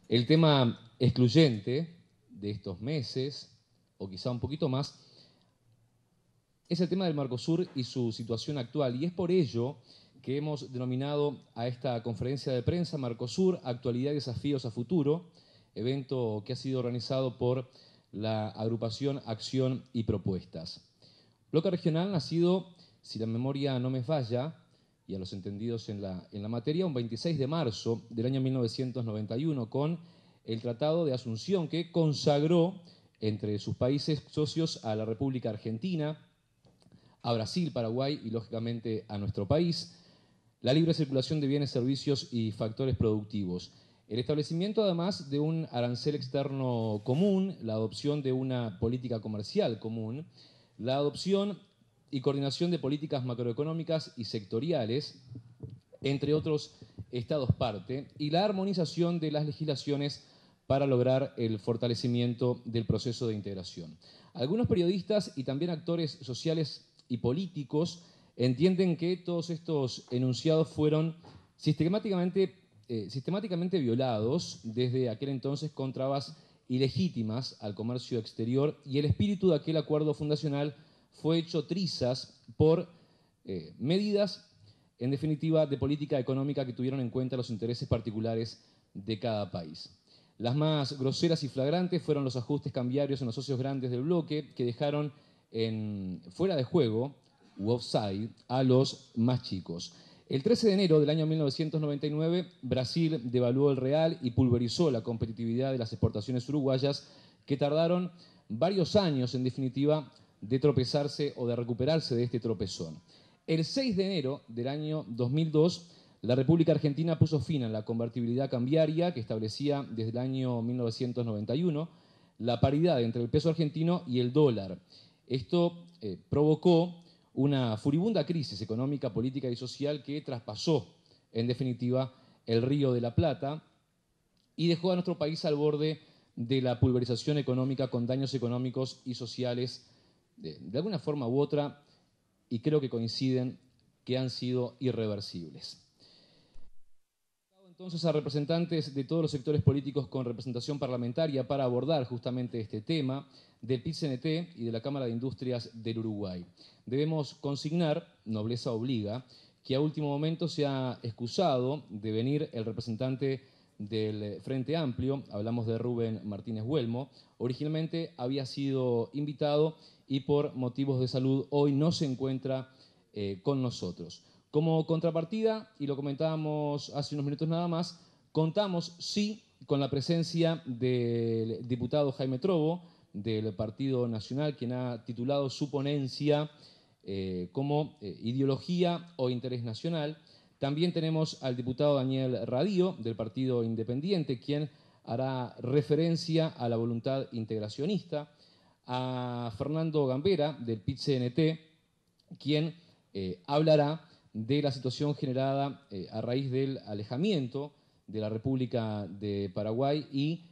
El tema excluyente de estos meses, o quizá un poquito más, es el tema del Mercosur y su situación actual. Y es por ello que hemos denominado a esta conferencia de prensa Mercosur, Actualidad y Desafíos a Futuro, evento que ha sido organizado por la agrupación Acción y Propuestas. Bloque Regional nacido, si la memoria no me falla, y a los entendidos en la materia, un 26 de marzo del año 1991 con el Tratado de Asunción que consagró entre sus países socios a la República Argentina, a Brasil, Paraguay y lógicamente a nuestro país, la libre circulación de bienes, servicios y factores productivos. El establecimiento además de un arancel externo común, la adopción de una política comercial común, la adopción y coordinación de políticas macroeconómicas y sectoriales, entre otros estados parte, y la armonización de las legislaciones para lograr el fortalecimiento del proceso de integración. Algunos periodistas y también actores sociales y políticos entienden que todos estos enunciados fueron sistemáticamente violados desde aquel entonces con trabas ilegítimas al comercio exterior y el espíritu de aquel acuerdo fundacional fue hecho trizas por medidas, en definitiva, de política económica que tuvieron en cuenta los intereses particulares de cada país. Las más groseras y flagrantes fueron los ajustes cambiarios en los socios grandes del bloque que dejaron fuera de juego u offside a los más chicos. El 13 de enero del año 1999, Brasil devaluó el real y pulverizó la competitividad de las exportaciones uruguayas que tardaron varios años, en definitiva, de tropezarse o de recuperarse de este tropezón. El 6 de enero del año 2002, la República Argentina puso fin a la convertibilidad cambiaria que establecía desde el año 1991 la paridad entre el peso argentino y el dólar. Esto provocó una furibunda crisis económica, política y social que traspasó, en definitiva, el Río de la Plata y dejó a nuestro país al borde de la pulverización económica con daños económicos y sociales de alguna forma u otra, y creo que coinciden que han sido irreversibles. Entonces a representantes de todos los sectores políticos con representación parlamentaria para abordar justamente este tema del PIT-CNT y de la Cámara de Industrias del Uruguay. Debemos consignar, nobleza obliga, que a último momento se ha excusado de venir el representante del Frente Amplio, hablamos de Rubén Martínez Huelmo, originalmente había sido invitado y por motivos de salud hoy no se encuentra con nosotros. Como contrapartida, y lo comentábamos hace unos minutos nada más, contamos sí con la presencia del diputado Jaime Trobo, del Partido Nacional, quien ha titulado su ponencia como Ideología o Interés Nacional. También tenemos al diputado Daniel Radío, del Partido Independiente, quien hará referencia a la voluntad integracionista, a Fernando Gambera, del PIT-CNT, quien hablará de la situación generada a raíz del alejamiento de la República de Paraguay y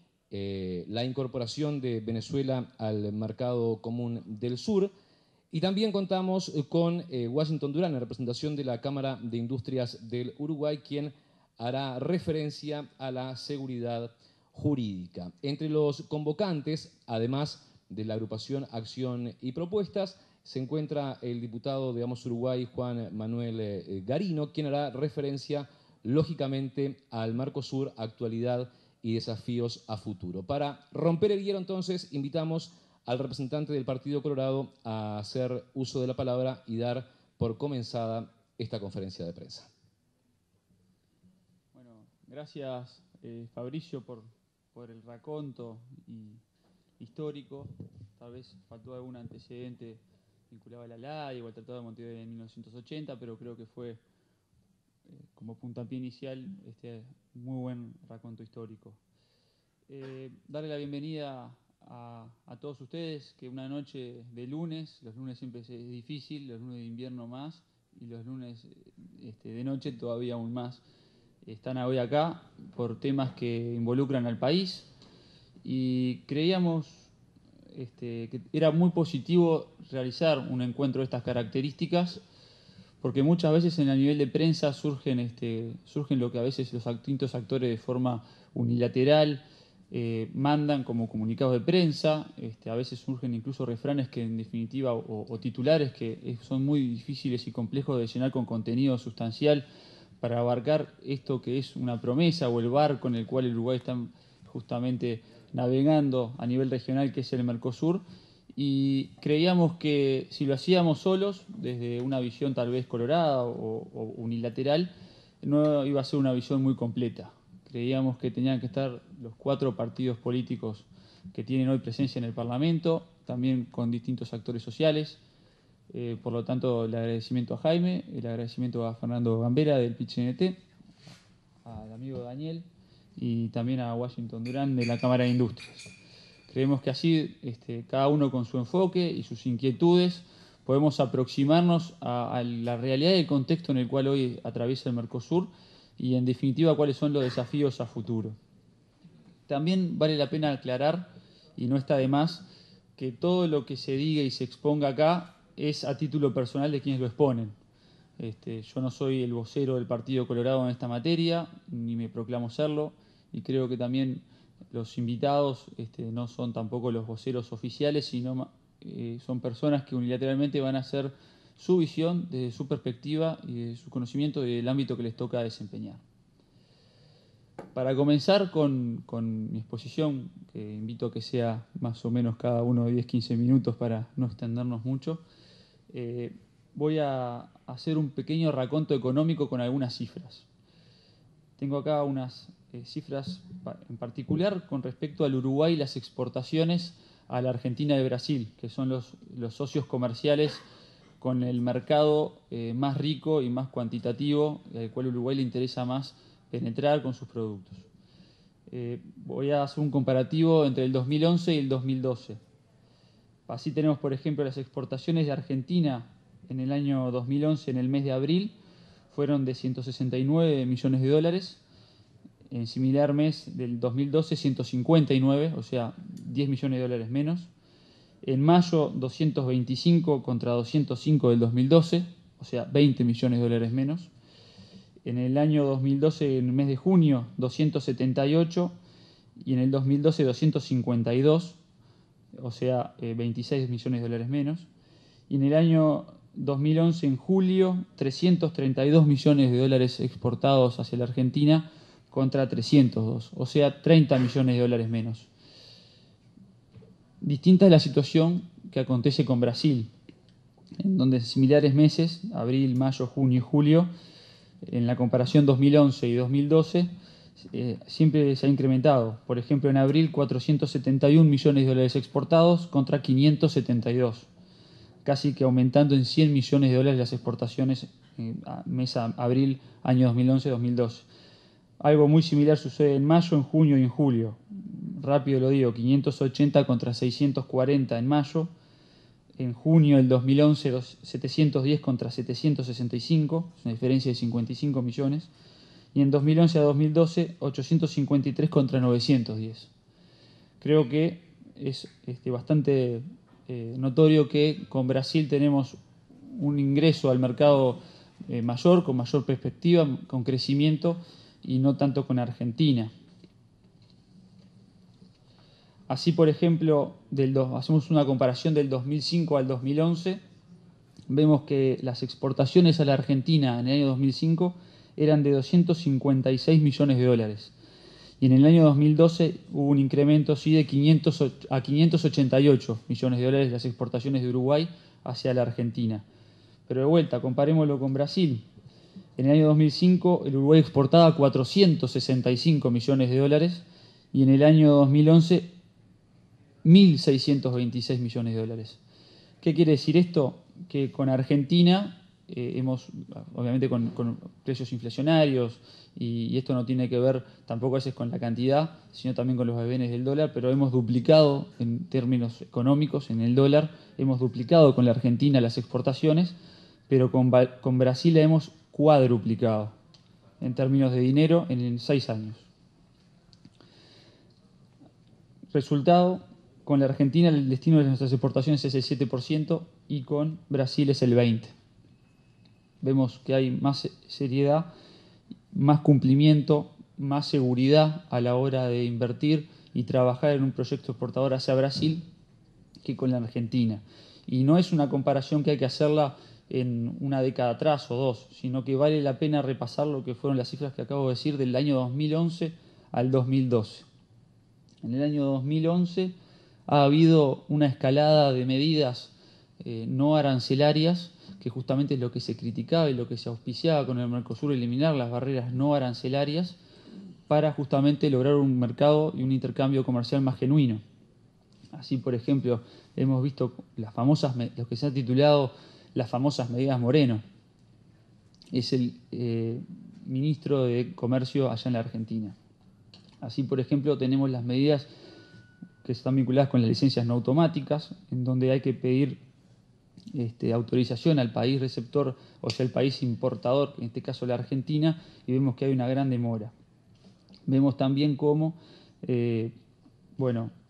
la incorporación de Venezuela al mercado común del sur. Y también contamos con Washington Durán, en representación de la Cámara de Industrias del Uruguay, quien hará referencia a la seguridad jurídica. Entre los convocantes, además de la agrupación Acción y Propuestas, se encuentra el diputado de Vamos Uruguay, Juan Manuel Garino, quien hará referencia, lógicamente, al Mercosur, actualidad y desafíos a futuro. Para romper el hielo, entonces, invitamos al representante del Partido Colorado a hacer uso de la palabra y dar por comenzada esta conferencia de prensa. Bueno, gracias Fabricio por el raconto histórico. Tal vez faltó algún antecedente vinculado a la LAI o al Tratado de Montevideo en 1980, pero creo que fue como puntapié inicial muy buen raconto histórico. Darle la bienvenida a todos ustedes, que una noche de lunes, los lunes siempre es difícil, los lunes de invierno más, y los lunes de noche todavía aún más, están hoy acá por temas que involucran al país, y creíamos que era muy positivo realizar un encuentro de estas características, porque muchas veces en el nivel de prensa surgen lo que a veces los distintos actores de forma unilateral, mandan como comunicados de prensa, a veces surgen incluso refranes que en definitiva o titulares que son muy difíciles y complejos de llenar con contenido sustancial para abarcar esto que es una promesa o el barco en el cual el Uruguay está justamente navegando a nivel regional, que es el Mercosur, y creíamos que si lo hacíamos solos, desde una visión tal vez colorada o unilateral, no iba a ser una visión muy completa. Creíamos que tenían que estar los 4 partidos políticos que tienen hoy presencia en el Parlamento, también con distintos actores sociales. Por lo tanto, el agradecimiento a Jaime, el agradecimiento a Fernando Gambera del PIT-CNT, al amigo Daniel y también a Washington Durán de la Cámara de Industrias. Creemos que así, cada uno con su enfoque y sus inquietudes, podemos aproximarnos a la realidad y el contexto en el cual hoy atraviesa el Mercosur y, en definitiva, cuáles son los desafíos a futuro. También vale la pena aclarar, y no está de más, que todo lo que se diga y se exponga acá es a título personal de quienes lo exponen. Yo no soy el vocero del Partido Colorado en esta materia, ni me proclamo serlo, y creo que también los invitados no son tampoco los voceros oficiales, sino son personas que unilateralmente van a hacer su visión desde su perspectiva y de su conocimiento del ámbito que les toca desempeñar. Para comenzar con mi exposición, que invito a que sea más o menos cada uno de 10-15 minutos para no extendernos mucho, voy a hacer un pequeño raconto económico con algunas cifras. Tengo acá unas cifras en particular con respecto al Uruguay y las exportaciones a la Argentina y Brasil, que son los socios comerciales con el mercado más rico y más cuantitativo, al cual a Uruguay le interesa más penetrar con sus productos. Voy a hacer un comparativo entre el 2011 y el 2012. Así tenemos, por ejemplo, las exportaciones de Argentina en el año 2011, en el mes de abril, fueron de 169 millones de dólares. En similar mes del 2012, 159, o sea, 10 millones de dólares menos. En mayo, 225 contra 205 del 2012, o sea, 20 millones de dólares menos. En el año 2012, en el mes de junio, 278, y en el 2012, 252, o sea, 26 millones de dólares menos. Y en el año 2011, en julio, 332 millones de dólares exportados hacia la Argentina contra 302, o sea, 30 millones de dólares menos. Distinta es la situación que acontece con Brasil, en donde en similares meses, abril, mayo, junio y julio, en la comparación 2011 y 2012, siempre se ha incrementado. Por ejemplo, en abril, 471 millones de dólares exportados contra 572, casi que aumentando en 100 millones de dólares las exportaciones mes a abril, año 2011-2012. Algo muy similar sucede en mayo, en junio y en julio. Rápido lo digo, 580 contra 640 en mayo. En junio del 2011, 710 contra 765, es una diferencia de 55 millones. Y en 2011 a 2012, 853 contra 910. Creo que es bastante notorio que con Brasil tenemos un ingreso al mercado mayor, con mayor perspectiva, con crecimiento, y no tanto con Argentina. Así, por ejemplo, hacemos una comparación del 2005 al 2011, vemos que las exportaciones a la Argentina en el año 2005 eran de 256 millones de dólares. Y en el año 2012 hubo un incremento sí, de 588 millones de dólares las exportaciones de Uruguay hacia la Argentina. Pero de vuelta, comparémoslo con Brasil. En el año 2005 el Uruguay exportaba 465 millones de dólares y en el año 2011 1.626 millones de dólares. ¿Qué quiere decir esto? Que con Argentina hemos, obviamente con precios inflacionarios, y esto no tiene que ver tampoco a veces con la cantidad, sino también con los vaivenes del dólar, pero hemos duplicado en términos económicos, en el dólar, hemos duplicado con la Argentina las exportaciones, pero con Brasil la hemos cuadruplicado en términos de dinero en 6 años. Resultado, con la Argentina el destino de nuestras exportaciones es el 7% y con Brasil es el 20%. Vemos que hay más seriedad, más cumplimiento más seguridad a la hora de invertir y trabajar en un proyecto exportador hacia Brasil que con la Argentina. Y no es una comparación que hay que hacerla en una década atrás o dos, sino que vale la pena repasar lo que fueron las cifras que acabo de decir del año 2011 al 2012. En el año 2011 ha habido una escalada de medidas no arancelarias, que justamente es lo que se criticaba y lo que se auspiciaba con el Mercosur, eliminar las barreras no arancelarias para justamente lograr un mercado y un intercambio comercial más genuino. Así, por ejemplo, hemos visto lo que se ha titulado las famosas medidas Moreno. Es el ministro de Comercio allá en la Argentina. Así, por ejemplo, tenemos las medidas que están vinculadas con las licencias no automáticas, en donde hay que pedir autorización al país receptor, o sea, el país importador, en este caso la Argentina, y vemos que hay una gran demora. Vemos también cómo,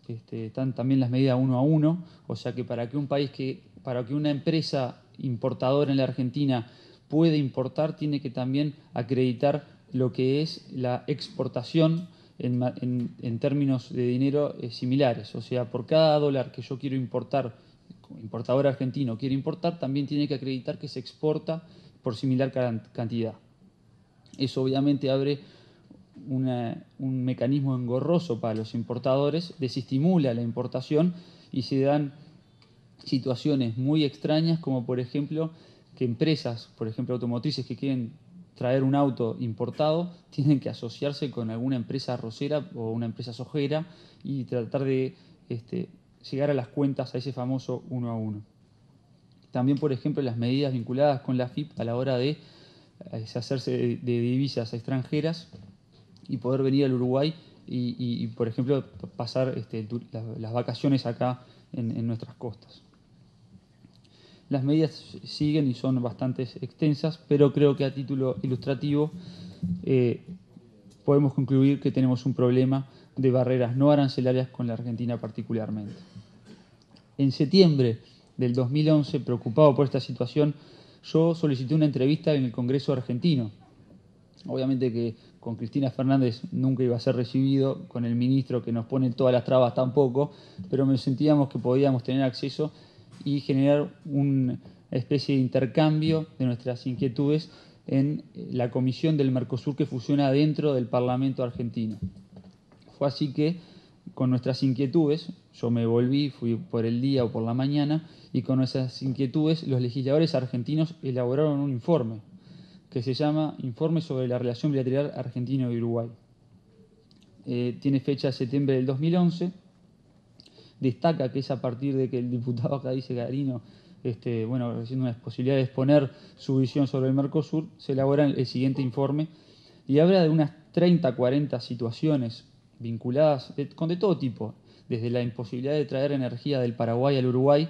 están también las medidas 1 a 1, o sea que para que una empresa importadora en la Argentina pueda importar, tiene que también acreditar lo que es la exportación en términos de dinero similares. O sea, por cada dólar que yo quiero importar, como importador argentino quiere importar, también tiene que acreditar que se exporta por similar cantidad. Eso obviamente abre un mecanismo engorroso para los importadores, desestimula la importación y se dan situaciones muy extrañas, como por ejemplo que empresas, por ejemplo automotrices, que quieren traer un auto importado, tienen que asociarse con alguna empresa arrocera o una empresa sojera y tratar de llegar a las cuentas, a ese famoso 1 a 1. También, por ejemplo, las medidas vinculadas con la AFIP a la hora de hacerse de divisas extranjeras y poder venir al Uruguay y por ejemplo, pasar las vacaciones acá en nuestras costas. Las medidas siguen y son bastante extensas, pero creo que a título ilustrativo podemos concluir que tenemos un problema de barreras no arancelarias con la Argentina particularmente. En septiembre del 2011, preocupado por esta situación, yo solicité una entrevista en el Congreso argentino. Obviamente que con Cristina Fernández nunca iba a ser recibido, con el ministro que nos pone todas las trabas tampoco, pero me sentíamos que podíamos tener acceso y generar una especie de intercambio de nuestras inquietudes en la comisión del Mercosur que funciona dentro del Parlamento argentino. Fue así que, con nuestras inquietudes, yo me volví, fui por el día o por la mañana, y con nuestras inquietudes los legisladores argentinos elaboraron un informe que se llama Informe sobre la relación bilateral argentino y Uruguay. Tiene fecha de septiembre del 2011. Destaca que es a partir de que el diputado acá dice Garino, recibiendo una posibilidad de exponer su visión sobre el Mercosur, se elabora el siguiente informe y habla de unas 30, 40 situaciones vinculadas con de todo tipo, desde la imposibilidad de traer energía del Paraguay al Uruguay.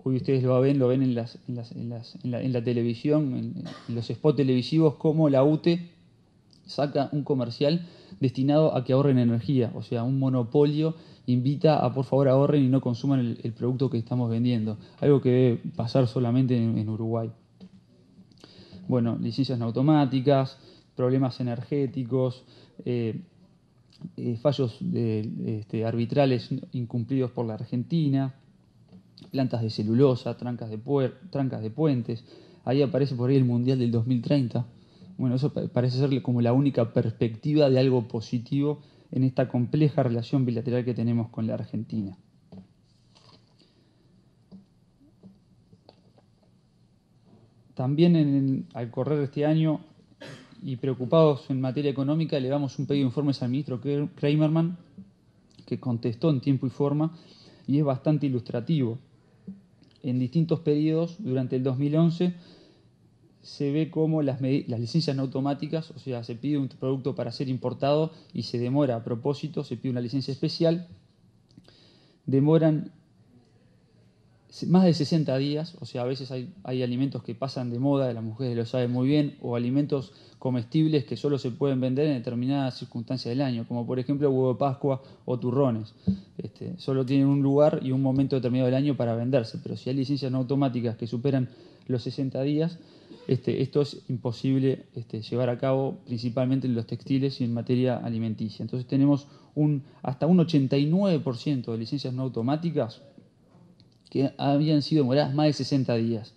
Hoy ustedes lo ven en la televisión, en los spots televisivos, cómo la UTE saca un comercial destinado a que ahorren energía, o sea, un monopolio invita a por favor ahorren y no consuman el producto que estamos vendiendo, algo que debe pasar solamente en Uruguay. Bueno, licencias no automáticas, problemas energéticos, fallos arbitrales incumplidos por la Argentina, plantas de celulosa, trancas de puentes. Ahí aparece por ahí el Mundial del 2030. Bueno, eso parece ser como la única perspectiva de algo positivo en esta compleja relación bilateral que tenemos con la Argentina. También al correr de este año y preocupados en materia económica, le damos un pedido de informes al ministro Kramerman, que contestó en tiempo y forma y es bastante ilustrativo. En distintos periodos durante el 2011 se ve cómo las licencias no automáticas, o sea, se pide un producto para ser importado y se demora a propósito, se pide una licencia especial, demoran más de 60 días, o sea, a veces hay alimentos que pasan de moda, las mujeres lo saben muy bien, o alimentos comestibles que solo se pueden vender en determinadas circunstancias del año, como por ejemplo huevo de Pascua o turrones. Solo tienen un lugar y un momento determinado del año para venderse, pero si hay licencias no automáticas que superan los 60 días, esto es imposible llevar a cabo principalmente en los textiles y en materia alimenticia. Entonces tenemos hasta un 89% de licencias no automáticas que habían sido demoradas más de 60 días.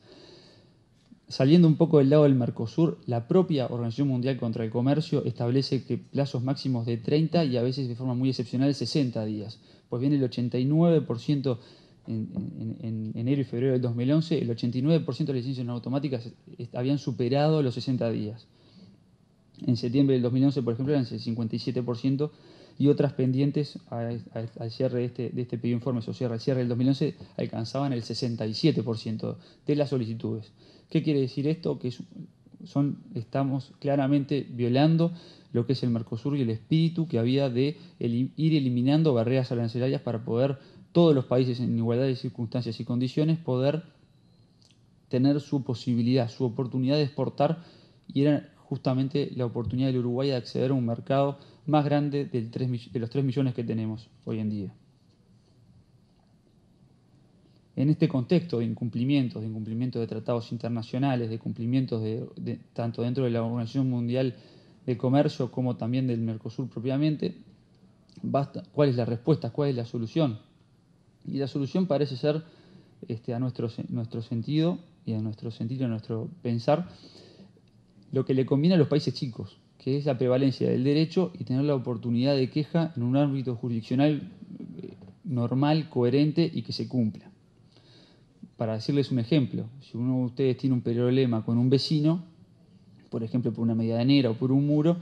Saliendo un poco del lado del Mercosur, la propia Organización Mundial contra el Comercio establece que plazos máximos de 30 y a veces de forma muy excepcional 60 días. Pues bien, el 89% en enero y febrero del 2011, el 89% de las licencias no automáticas habían superado los 60 días. En septiembre del 2011, por ejemplo, eran el 57% y otras pendientes al cierre de este pedido informe, o cierre, al cierre del 2011, alcanzaban el 67% de las solicitudes. ¿Qué quiere decir esto? Que estamos claramente violando lo que es el Mercosur y el espíritu que había de ir eliminando barreras arancelarias para poder todos los países en igualdad de circunstancias y condiciones poder tener su posibilidad, su oportunidad de exportar, y era justamente la oportunidad del Uruguay de acceder a un mercado más grande de los 3 millones que tenemos hoy en día. En este contexto de incumplimientos de tratados internacionales, de cumplimientos tanto dentro de la Organización Mundial de Comercio como también del Mercosur propiamente, ¿cuál es la respuesta? ¿Cuál es la solución? Y la solución parece ser, a nuestro sentido y a nuestro pensar, lo que le conviene a los países chicos, que es la prevalencia del derecho y tener la oportunidad de queja en un ámbito jurisdiccional normal, coherente y que se cumpla. Para decirles un ejemplo, si uno de ustedes tiene un problema con un vecino, por ejemplo por una medianera o por un muro,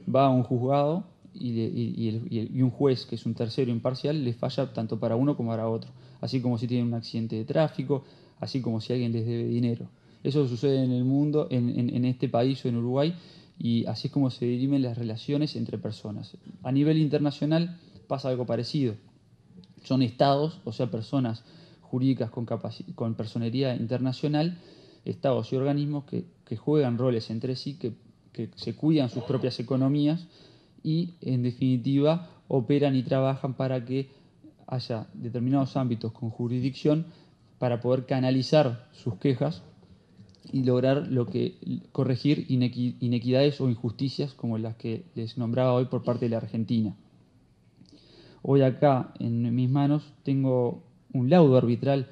va a un juzgado y un juez, que es un tercero imparcial, le falla tanto para uno como para otro. Así como si tienen un accidente de tráfico, así como si alguien les debe dinero. Eso sucede en el mundo, en este país o en Uruguay, y así es como se dirimen las relaciones entre personas. A nivel internacional pasa algo parecido. Son estados, o sea, personas jurídicas con personería internacional, estados y organismos que juegan roles entre sí, que se cuidan sus propias economías y, en definitiva, operan y trabajan para que haya determinados ámbitos con jurisdicción para poder canalizar sus quejas y lograr corregir inequidades o injusticias como las que les nombraba hoy por parte de la Argentina. Hoy acá en mis manos tengo un laudo arbitral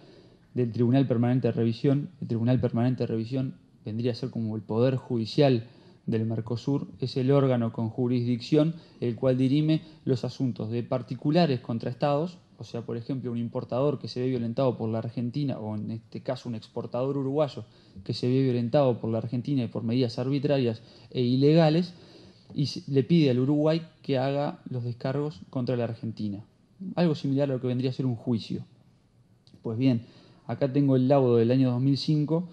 del Tribunal Permanente de Revisión. El Tribunal Permanente de Revisión vendría a ser como el poder judicial del Mercosur, es el órgano con jurisdicción el cual dirime los asuntos de particulares contra estados, o sea, por ejemplo, un importador que se ve violentado por la Argentina, o en este caso un exportador uruguayo que se ve violentado por la Argentina y por medidas arbitrarias e ilegales, y le pide al Uruguay que haga los descargos contra la Argentina. Algo similar a lo que vendría a ser un juicio. Pues bien, acá tengo el laudo del año 2005,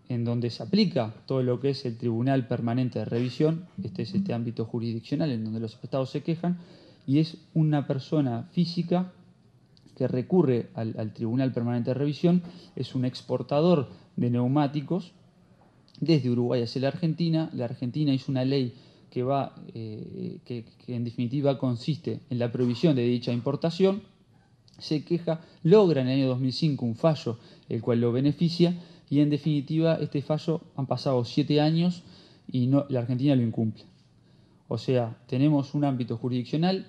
en donde se aplica todo lo que es el Tribunal Permanente de Revisión, este es este ámbito jurisdiccional en donde los estados se quejan, y es una persona física que recurre al Tribunal Permanente de Revisión, es un exportador de neumáticos desde Uruguay hacia la Argentina. La Argentina hizo una ley que en definitiva consiste en la prohibición de dicha importación, se queja, logra en el año 2005 un fallo el cual lo beneficia, y en definitiva este fallo han pasado 7 años y la Argentina lo incumple. O sea, tenemos un ámbito jurisdiccional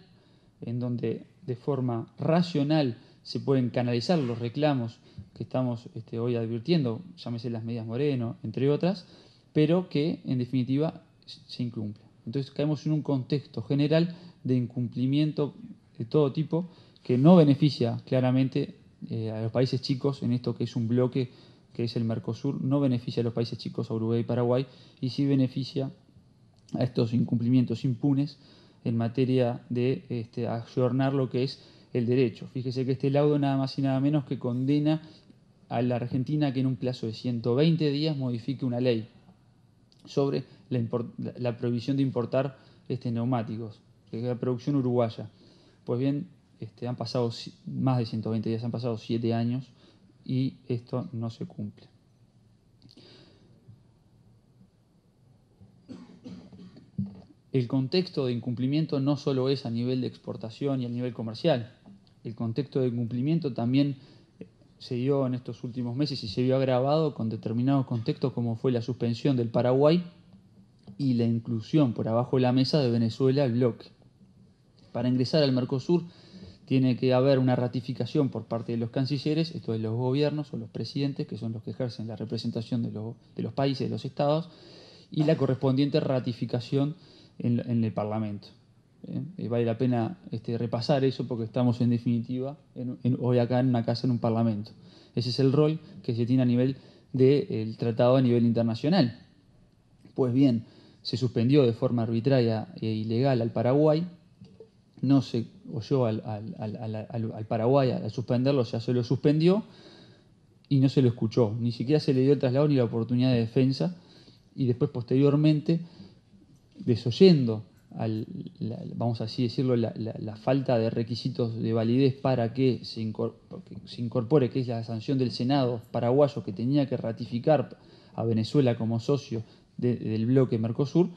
en donde de forma racional se pueden canalizar los reclamos que estamos hoy advirtiendo, llámese las medidas Moreno, entre otras, pero que en definitiva se incumple. Entonces caemos en un contexto general de incumplimiento de todo tipo que no beneficia claramente a los países chicos en esto que es un bloque que es el Mercosur, no beneficia a los países chicos, a Uruguay y Paraguay, y sí beneficia a estos incumplimientos impunes en materia de ayornar lo que es el derecho. Fíjese que este laudo nada más y nada menos que condena a la Argentina que en un plazo de 120 días modifique una ley sobre la prohibición de importar neumáticos, que es la producción uruguaya. Pues bien, han pasado más de 120 días, han pasado 7 años y esto no se cumple. El contexto de incumplimiento no solo es a nivel de exportación y a nivel comercial. El contexto de incumplimiento también se dio en estos últimos meses y se vio agravado con determinados contextos como fue la suspensión del Paraguay y la inclusión por abajo de la mesa de Venezuela al bloque. Para ingresar al Mercosur tiene que haber una ratificación por parte de los cancilleres, esto de los gobiernos o los presidentes, que son los que ejercen la representación de los países, de los estados, y la correspondiente ratificación en el Parlamento. Vale la pena repasar eso porque estamos en definitiva hoy acá en una casa, en un Parlamento. Ese es el rol que se tiene a nivel del tratado a nivel internacional. Pues bien, se suspendió de forma arbitraria e ilegal al Paraguay, no se oyó al Paraguay al suspenderlo, ya se lo suspendió y no se lo escuchó, ni siquiera se le dio el traslado ni la oportunidad de defensa, y después posteriormente, desoyendo vamos así decirlo, la falta de requisitos de validez para que se incorpore, que es la sanción del Senado paraguayo que tenía que ratificar a Venezuela como socio del bloque Mercosur,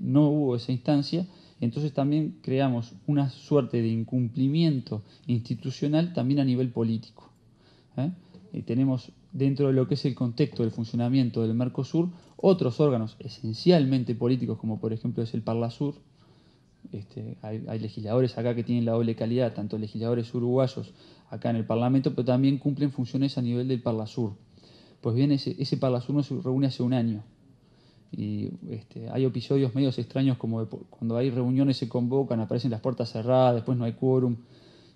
no hubo esa instancia. Entonces también creamos una suerte de incumplimiento institucional también a nivel político. Y tenemos dentro de lo que es el contexto del funcionamiento del Mercosur otros órganos esencialmente políticos, como por ejemplo es el Parlasur. Hay legisladores acá que tienen la doble calidad, tanto legisladores uruguayos acá en el Parlamento, pero también cumplen funciones a nivel del Parlasur. Pues bien, ese Parlasur no se reúne hace un año. Y hay episodios medios extraños como cuando hay reuniones se convocan, aparecen las puertas cerradas, después no hay quórum.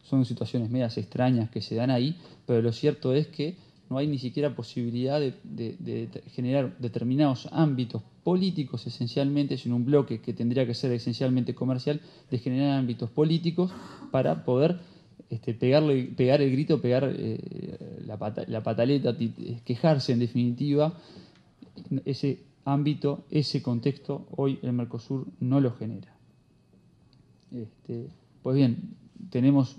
Son situaciones medias extrañas que se dan ahí, pero lo cierto es que no hay ni siquiera posibilidad de generar determinados ámbitos políticos esencialmente, sino un bloque que tendría que ser esencialmente comercial, de generar ámbitos políticos para poder pegar el grito, pegar la pataleta, quejarse en definitiva. Ese ámbito, ese contexto, hoy el Mercosur no lo genera. Pues bien, tenemos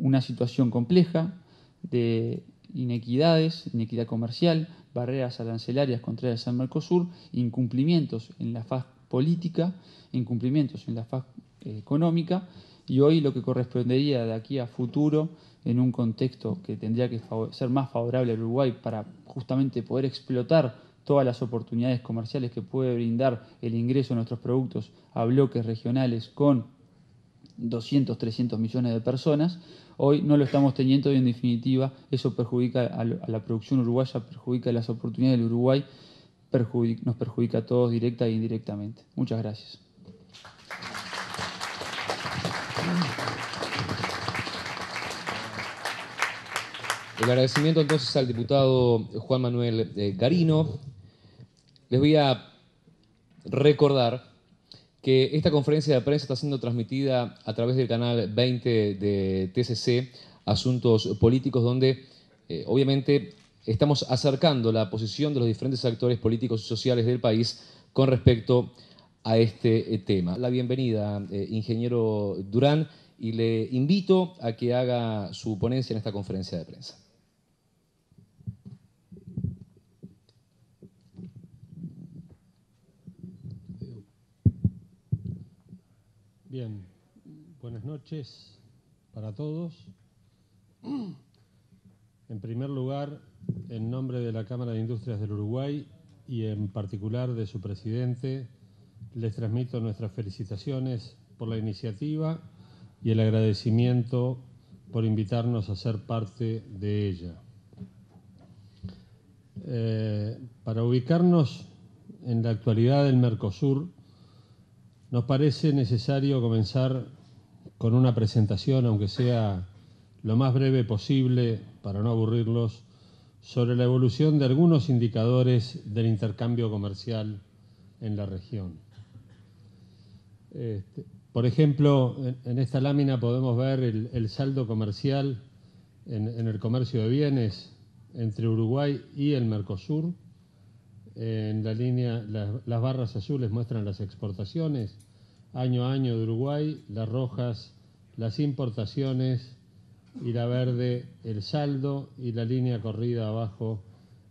una situación compleja de inequidad comercial, barreras arancelarias contrarias al Mercosur, incumplimientos en la faz política, incumplimientos en la faz económica, y hoy lo que correspondería de aquí a futuro, en un contexto que tendría que ser más favorable al Uruguay para justamente poder explotar todas las oportunidades comerciales que puede brindar el ingreso de nuestros productos a bloques regionales con 200, 300 millones de personas, hoy no lo estamos teniendo y en definitiva eso perjudica a la producción uruguaya, perjudica las oportunidades del Uruguay, nos perjudica a todos directa e indirectamente. Muchas gracias. El agradecimiento entonces al diputado Juan Manuel Carino. Les voy a recordar que esta conferencia de prensa está siendo transmitida a través del canal 20 de TCC, Asuntos Políticos, donde obviamente estamos acercando la posición de los diferentes actores políticos y sociales del país con respecto a este tema. La bienvenida, ingeniero Durán, y le invito a que haga su ponencia en esta conferencia de prensa. Bien, buenas noches para todos. En primer lugar, en nombre de la Cámara de Industrias del Uruguay y en particular de su presidente, les transmito nuestras felicitaciones por la iniciativa y el agradecimiento por invitarnos a ser parte de ella. Para ubicarnos en la actualidad del Mercosur, nos parece necesario comenzar con una presentación, aunque sea lo más breve posible, para no aburrirlos, sobre la evolución de algunos indicadores del intercambio comercial en la región. Por ejemplo, en esta lámina podemos ver el saldo comercial en el comercio de bienes entre Uruguay y el Mercosur. En la línea, las barras azules muestran las exportaciones año a año de Uruguay, las rojas las importaciones y la verde el saldo, y la línea corrida abajo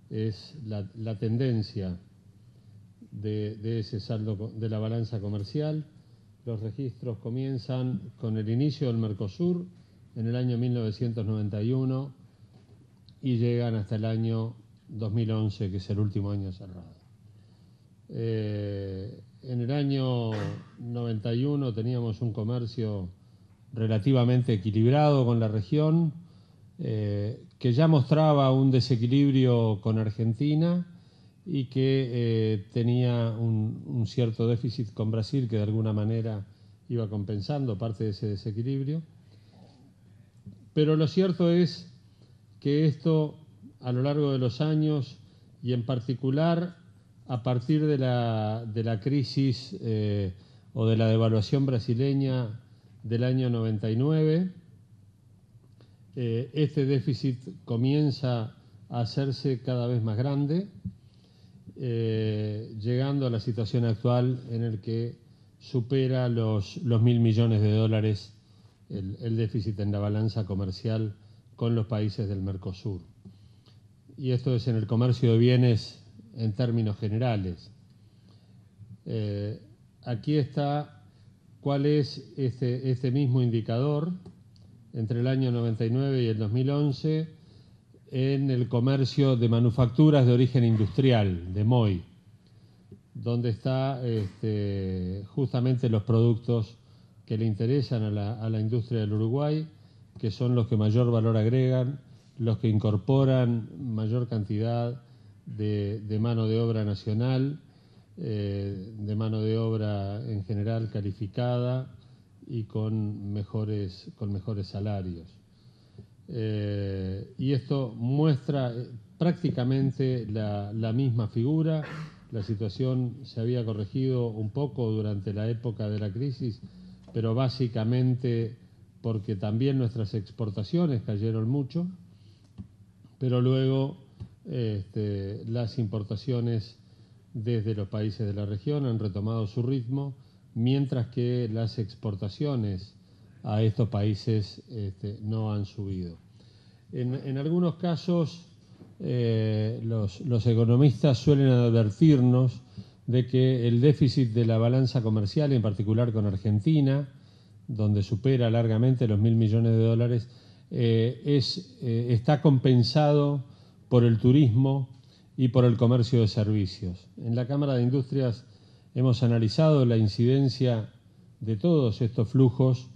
es la tendencia de ese saldo de la balanza comercial. Los registros comienzan con el inicio del Mercosur en el año 1991 y llegan hasta el año 2011, que es el último año cerrado. En el año 91 teníamos un comercio relativamente equilibrado con la región, que ya mostraba un desequilibrio con Argentina y que tenía un cierto déficit con Brasil, que de alguna manera iba compensando parte de ese desequilibrio. Pero lo cierto es que esto, a lo largo de los años, y en particular a partir de la crisis o de la devaluación brasileña del año 99, este déficit comienza a hacerse cada vez más grande, llegando a la situación actual en el que supera los 1.000 millones de dólares el déficit en la balanza comercial con los países del Mercosur. Y esto es en el comercio de bienes en términos generales. Aquí está cuál es este mismo indicador entre el año 99 y el 2011 en el comercio de manufacturas de origen industrial, de MOI, donde está justamente los productos que le interesan a la industria del Uruguay, que son los que mayor valor agregan, los que incorporan mayor cantidad de mano de obra nacional, de mano de obra en general calificada y con mejores salarios. Y esto muestra prácticamente la misma figura. La situación se había corregido un poco durante la época de la crisis, pero básicamente porque también nuestras exportaciones cayeron mucho, pero luego las importaciones desde los países de la región han retomado su ritmo, mientras que las exportaciones a estos países no han subido. En algunos casos, los economistas suelen advertirnos de que el déficit de la balanza comercial, en particular con Argentina, donde supera largamente los 1.000 millones de dólares, está compensado por el turismo y por el comercio de servicios. En la Cámara de Industrias hemos analizado la incidencia de todos estos flujos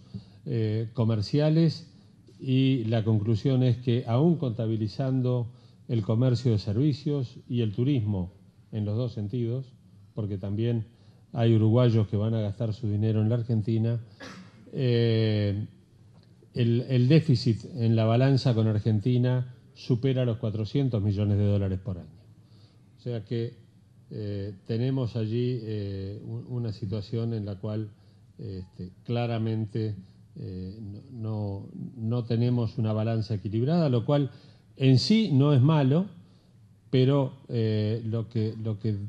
comerciales y la conclusión es que, aún contabilizando el comercio de servicios y el turismo en los dos sentidos, porque también hay uruguayos que van a gastar su dinero en la Argentina, el déficit en la balanza con Argentina supera los 400 millones de dólares por año. O sea que tenemos allí una situación en la cual claramente no tenemos una balanza equilibrada, lo cual en sí no es malo, pero lo que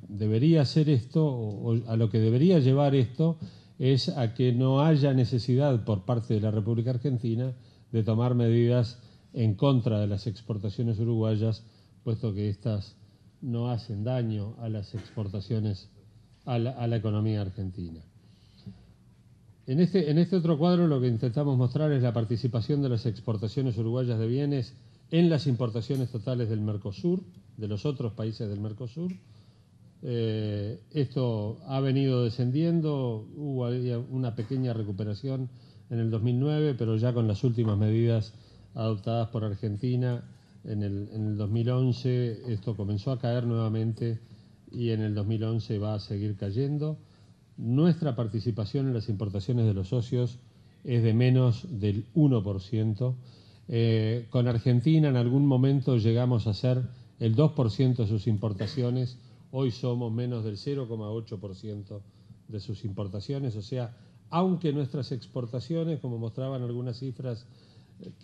debería hacer esto, o a lo que debería llevar esto, es a que no haya necesidad por parte de la República Argentina de tomar medidas en contra de las exportaciones uruguayas, puesto que estas no hacen daño a las exportaciones, a la economía argentina. En este otro cuadro lo que intentamos mostrar es la participación de las exportaciones uruguayas de bienes en las importaciones totales del Mercosur, de los otros países del Mercosur. Esto ha venido descendiendo, hubo una pequeña recuperación en el 2009, pero ya con las últimas medidas adoptadas por Argentina en el 2011 esto comenzó a caer nuevamente y en el 2011 va a seguir cayendo. Nuestra participación en las importaciones de los socios es de menos del 1%. Con Argentina en algún momento llegamos a ser el 2% de sus importaciones, hoy somos menos del 0,8% de sus importaciones, o sea, aunque nuestras exportaciones, como mostraban algunas cifras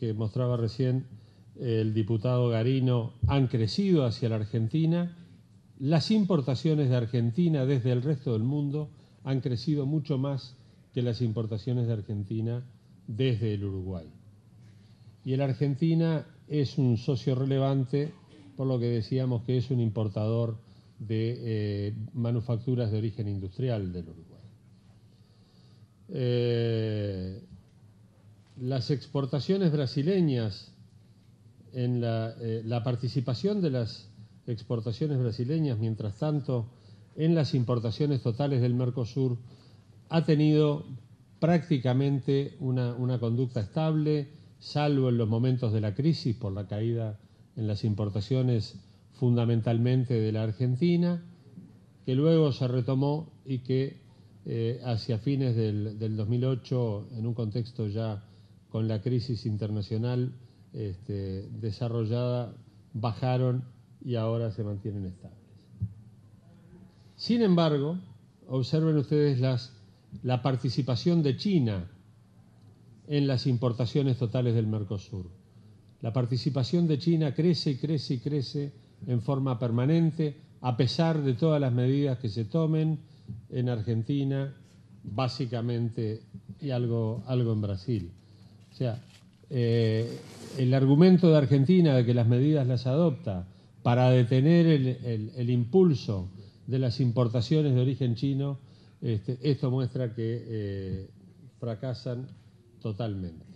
que mostraba recién el diputado Garino, han crecido hacia la Argentina, las importaciones de Argentina desde el resto del mundo han crecido mucho más que las importaciones de Argentina desde el Uruguay. Y la Argentina es un socio relevante, por lo que decíamos que es un importador de manufacturas de origen industrial del Uruguay. las exportaciones brasileñas, en la participación de las exportaciones brasileñas, mientras tanto, en las importaciones totales del Mercosur, ha tenido prácticamente una conducta estable, salvo en los momentos de la crisis por la caída en las importaciones fundamentalmente de la Argentina, que luego se retomó y que hacia fines del 2008, en un contexto ya con la crisis internacional desarrollada, bajaron y ahora se mantienen estables. Sin embargo, observen ustedes la participación de China en las importaciones totales del Mercosur. La participación de China crece y crece y crece en forma permanente, a pesar de todas las medidas que se tomen en Argentina, básicamente, y algo en Brasil. O sea, el argumento de Argentina de que las medidas las adopta para detener el impulso de las importaciones de origen chino, esto muestra que fracasan totalmente.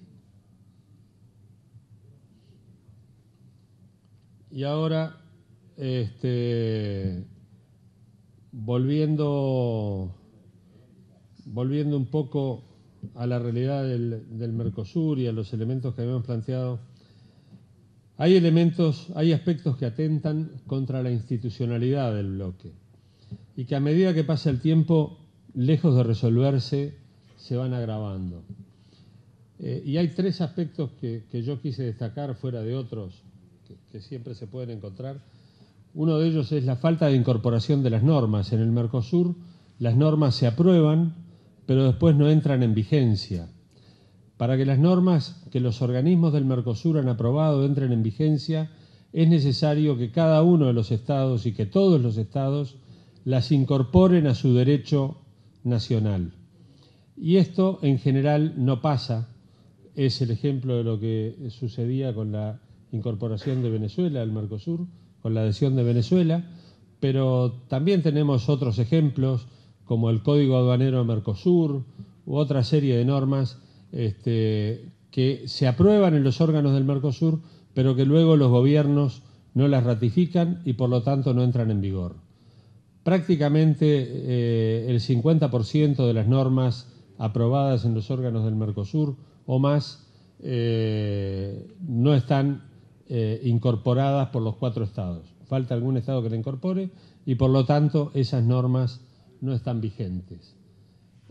Y ahora, volviendo un poco a la realidad del Mercosur y a los elementos que habíamos planteado, hay aspectos que atentan contra la institucionalidad del bloque y que a medida que pasa el tiempo, lejos de resolverse, se van agravando. Y hay tres aspectos que yo quise destacar fuera de otros que siempre se pueden encontrar. Uno de ellos es la falta de incorporación de las normas. En el Mercosur las normas se aprueban, pero después no entran en vigencia. Para que las normas que los organismos del Mercosur han aprobado entren en vigencia, es necesario que cada uno de los estados y que todos los estados las incorporen a su derecho nacional. Y esto en general no pasa. Es el ejemplo de lo que sucedía con la incorporación de Venezuela al Mercosur, con la adhesión de Venezuela, pero también tenemos otros ejemplos como el Código Aduanero de Mercosur u otra serie de normas que se aprueban en los órganos del Mercosur, pero que luego los gobiernos no las ratifican y por lo tanto no entran en vigor. Prácticamente el 50% de las normas aprobadas en los órganos del Mercosur o más no están incorporadas por los 4 estados. Falta algún estado que la incorpore y por lo tanto esas normas no están vigentes.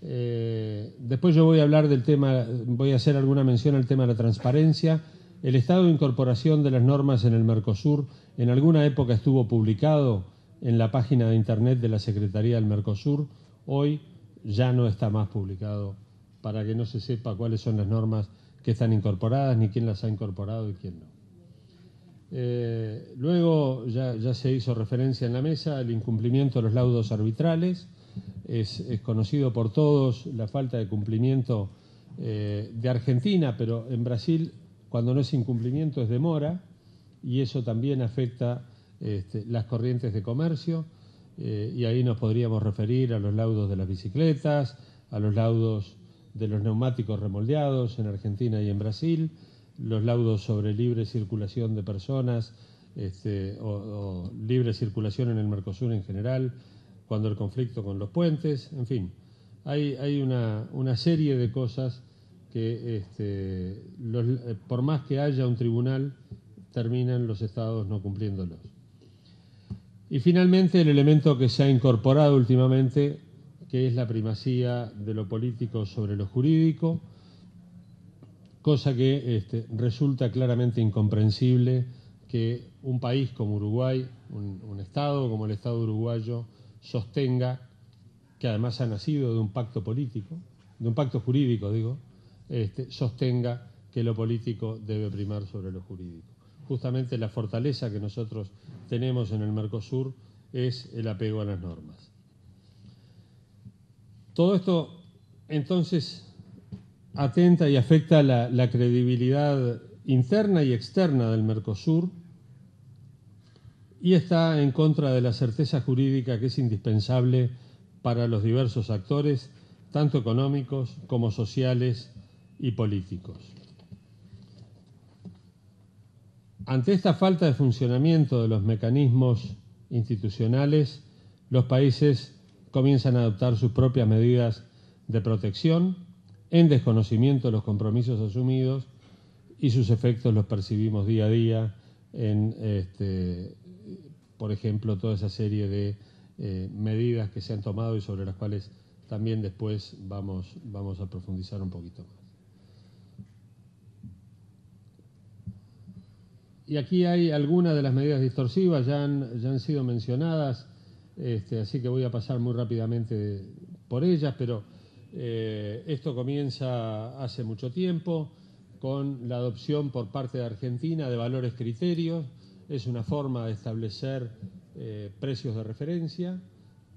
Después yo voy a hablar del tema, voy a hacer alguna mención al tema de la transparencia. El estado de incorporación de las normas en el Mercosur en alguna época estuvo publicado en la página de internet de la Secretaría del Mercosur. Hoy ya no está más publicado para que no se sepa cuáles son las normas que están incorporadas, ni quién las ha incorporado y quién no. Luego ya se hizo referencia en la mesa al incumplimiento de los laudos arbitrales. Es conocido por todos la falta de cumplimiento de Argentina, pero en Brasil, cuando no es incumplimiento, es demora, y eso también afecta las corrientes de comercio, y ahí nos podríamos referir a los laudos de las bicicletas, a los laudos de los neumáticos remoldeados en Argentina y en Brasil, los laudos sobre libre circulación de personas o libre circulación en el Mercosur en general, cuando el conflicto con los puentes, en fin, hay una serie de cosas que por más que haya un tribunal, terminan los estados no cumpliéndolos. Y finalmente el elemento que se ha incorporado últimamente, que es la primacía de lo político sobre lo jurídico, cosa que resulta claramente incomprensible que un país como Uruguay, un Estado como el Estado uruguayo, sostenga, que además ha nacido de un pacto político, de un pacto jurídico, sostenga que lo político debe primar sobre lo jurídico. Justamente la fortaleza que nosotros tenemos en el Mercosur es el apego a las normas. Todo esto, entonces, atenta y afecta la credibilidad interna y externa del Mercosur y está en contra de la certeza jurídica que es indispensable para los diversos actores, tanto económicos como sociales y políticos. Ante esta falta de funcionamiento de los mecanismos institucionales, los países comienzan a adoptar sus propias medidas de protección en desconocimiento de los compromisos asumidos, y sus efectos los percibimos día a día en, por ejemplo, toda esa serie de medidas que se han tomado y sobre las cuales también después vamos a profundizar un poquito más. Y aquí hay algunas de las medidas distorsivas, ya han sido mencionadas, así que voy a pasar muy rápidamente por ellas, pero esto comienza hace mucho tiempo con la adopción por parte de Argentina de valores criterios. Es una forma de establecer precios de referencia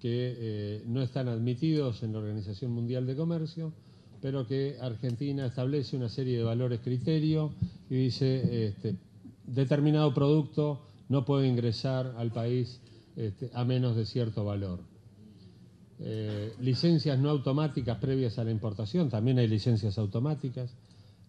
que no están admitidos en la Organización Mundial de Comercio, pero que Argentina establece una serie de valores criterios y dice determinado producto no puede ingresar al país a menos de cierto valor. Licencias no automáticas previas a la importación, también hay licencias automáticas.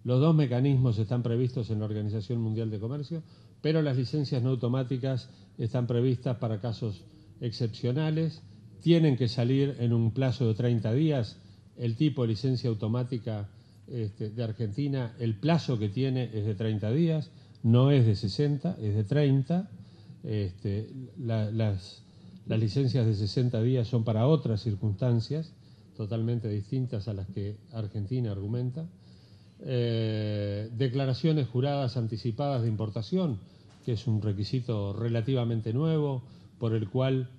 Los dos mecanismos están previstos en la Organización Mundial de Comercio, pero las licencias no automáticas están previstas para casos excepcionales, tienen que salir en un plazo de 30 días. El tipo de licencia automática de Argentina, el plazo que tiene es de 30 días, no es de 60, es de 30. Las licencias de 60 días son para otras circunstancias totalmente distintas a las que Argentina argumenta. Declaraciones juradas anticipadas de importación, que es un requisito relativamente nuevo, por el cual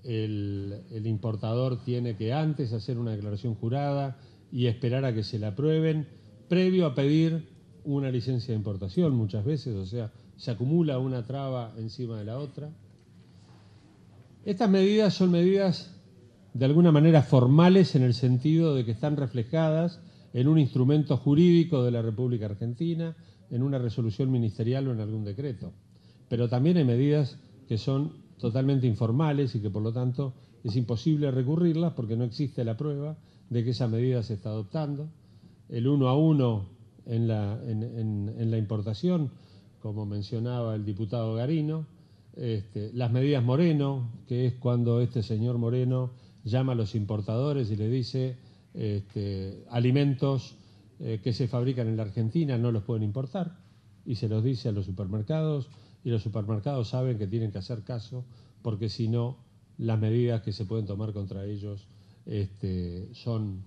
el importador tiene que antes hacer una declaración jurada y esperar a que se la aprueben, previo a pedir una licencia de importación muchas veces, o sea, se acumula una traba encima de la otra. Estas medidas son medidas de alguna manera formales en el sentido de que están reflejadas en un instrumento jurídico de la República Argentina, en una resolución ministerial o en algún decreto. Pero también hay medidas que son totalmente informales y que por lo tanto es imposible recurrirlas porque no existe la prueba de que esa medida se está adoptando. El 1 a 1 en la importación, como mencionaba el diputado Garino, las medidas Moreno, que es cuando este señor Moreno llama a los importadores y le dice alimentos que se fabrican en la Argentina no los pueden importar, y se los dice a los supermercados, y los supermercados saben que tienen que hacer caso, porque si no, las medidas que se pueden tomar contra ellos son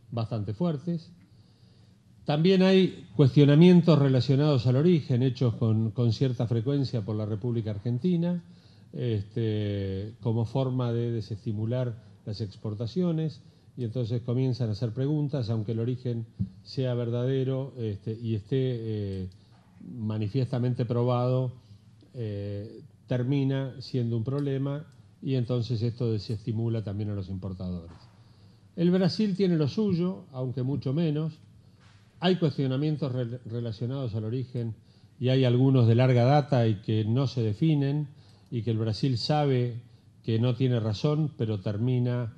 bastante fuertes. También hay cuestionamientos relacionados al origen, hechos con cierta frecuencia por la República Argentina, como forma de desestimular las exportaciones, y entonces comienzan a hacer preguntas, aunque el origen sea verdadero y esté manifiestamente probado, termina siendo un problema, y entonces esto desestimula también a los importadores. El Brasil tiene lo suyo, aunque mucho menos. Hay cuestionamientos relacionados al origen y hay algunos de larga data y que no se definen y que el Brasil sabe que no tiene razón, pero termina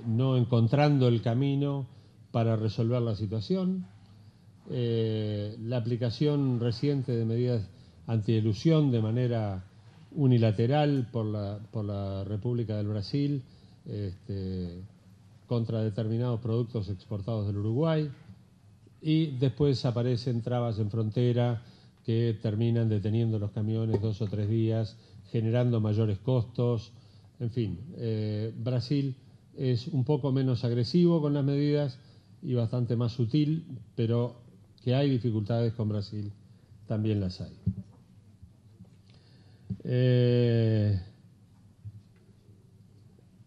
no encontrando el camino para resolver la situación. La aplicación reciente de medidas antielusión de manera unilateral por la República del Brasil contra determinados productos exportados del Uruguay. Y después aparecen trabas en frontera que terminan deteniendo los camiones 2 o 3 días, generando mayores costos. En fin, Brasil es un poco menos agresivo con las medidas y bastante más sutil, pero que hay dificultades con Brasil, también las hay.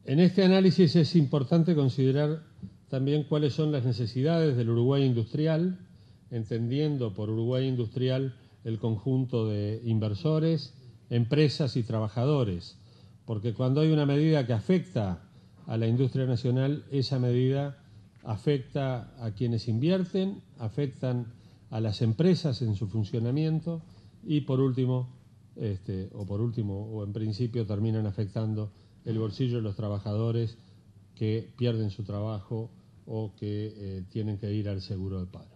En este análisis es importante considerar también cuáles son las necesidades del Uruguay industrial, entendiendo por Uruguay industrial el conjunto de inversores, empresas y trabajadores, porque cuando hay una medida que afecta a la industria nacional, esa medida afecta a quienes invierten, afectan a las empresas en su funcionamiento y por último, o en principio terminan afectando el bolsillo de los trabajadores que pierden su trabajo o que tienen que ir al seguro de paro.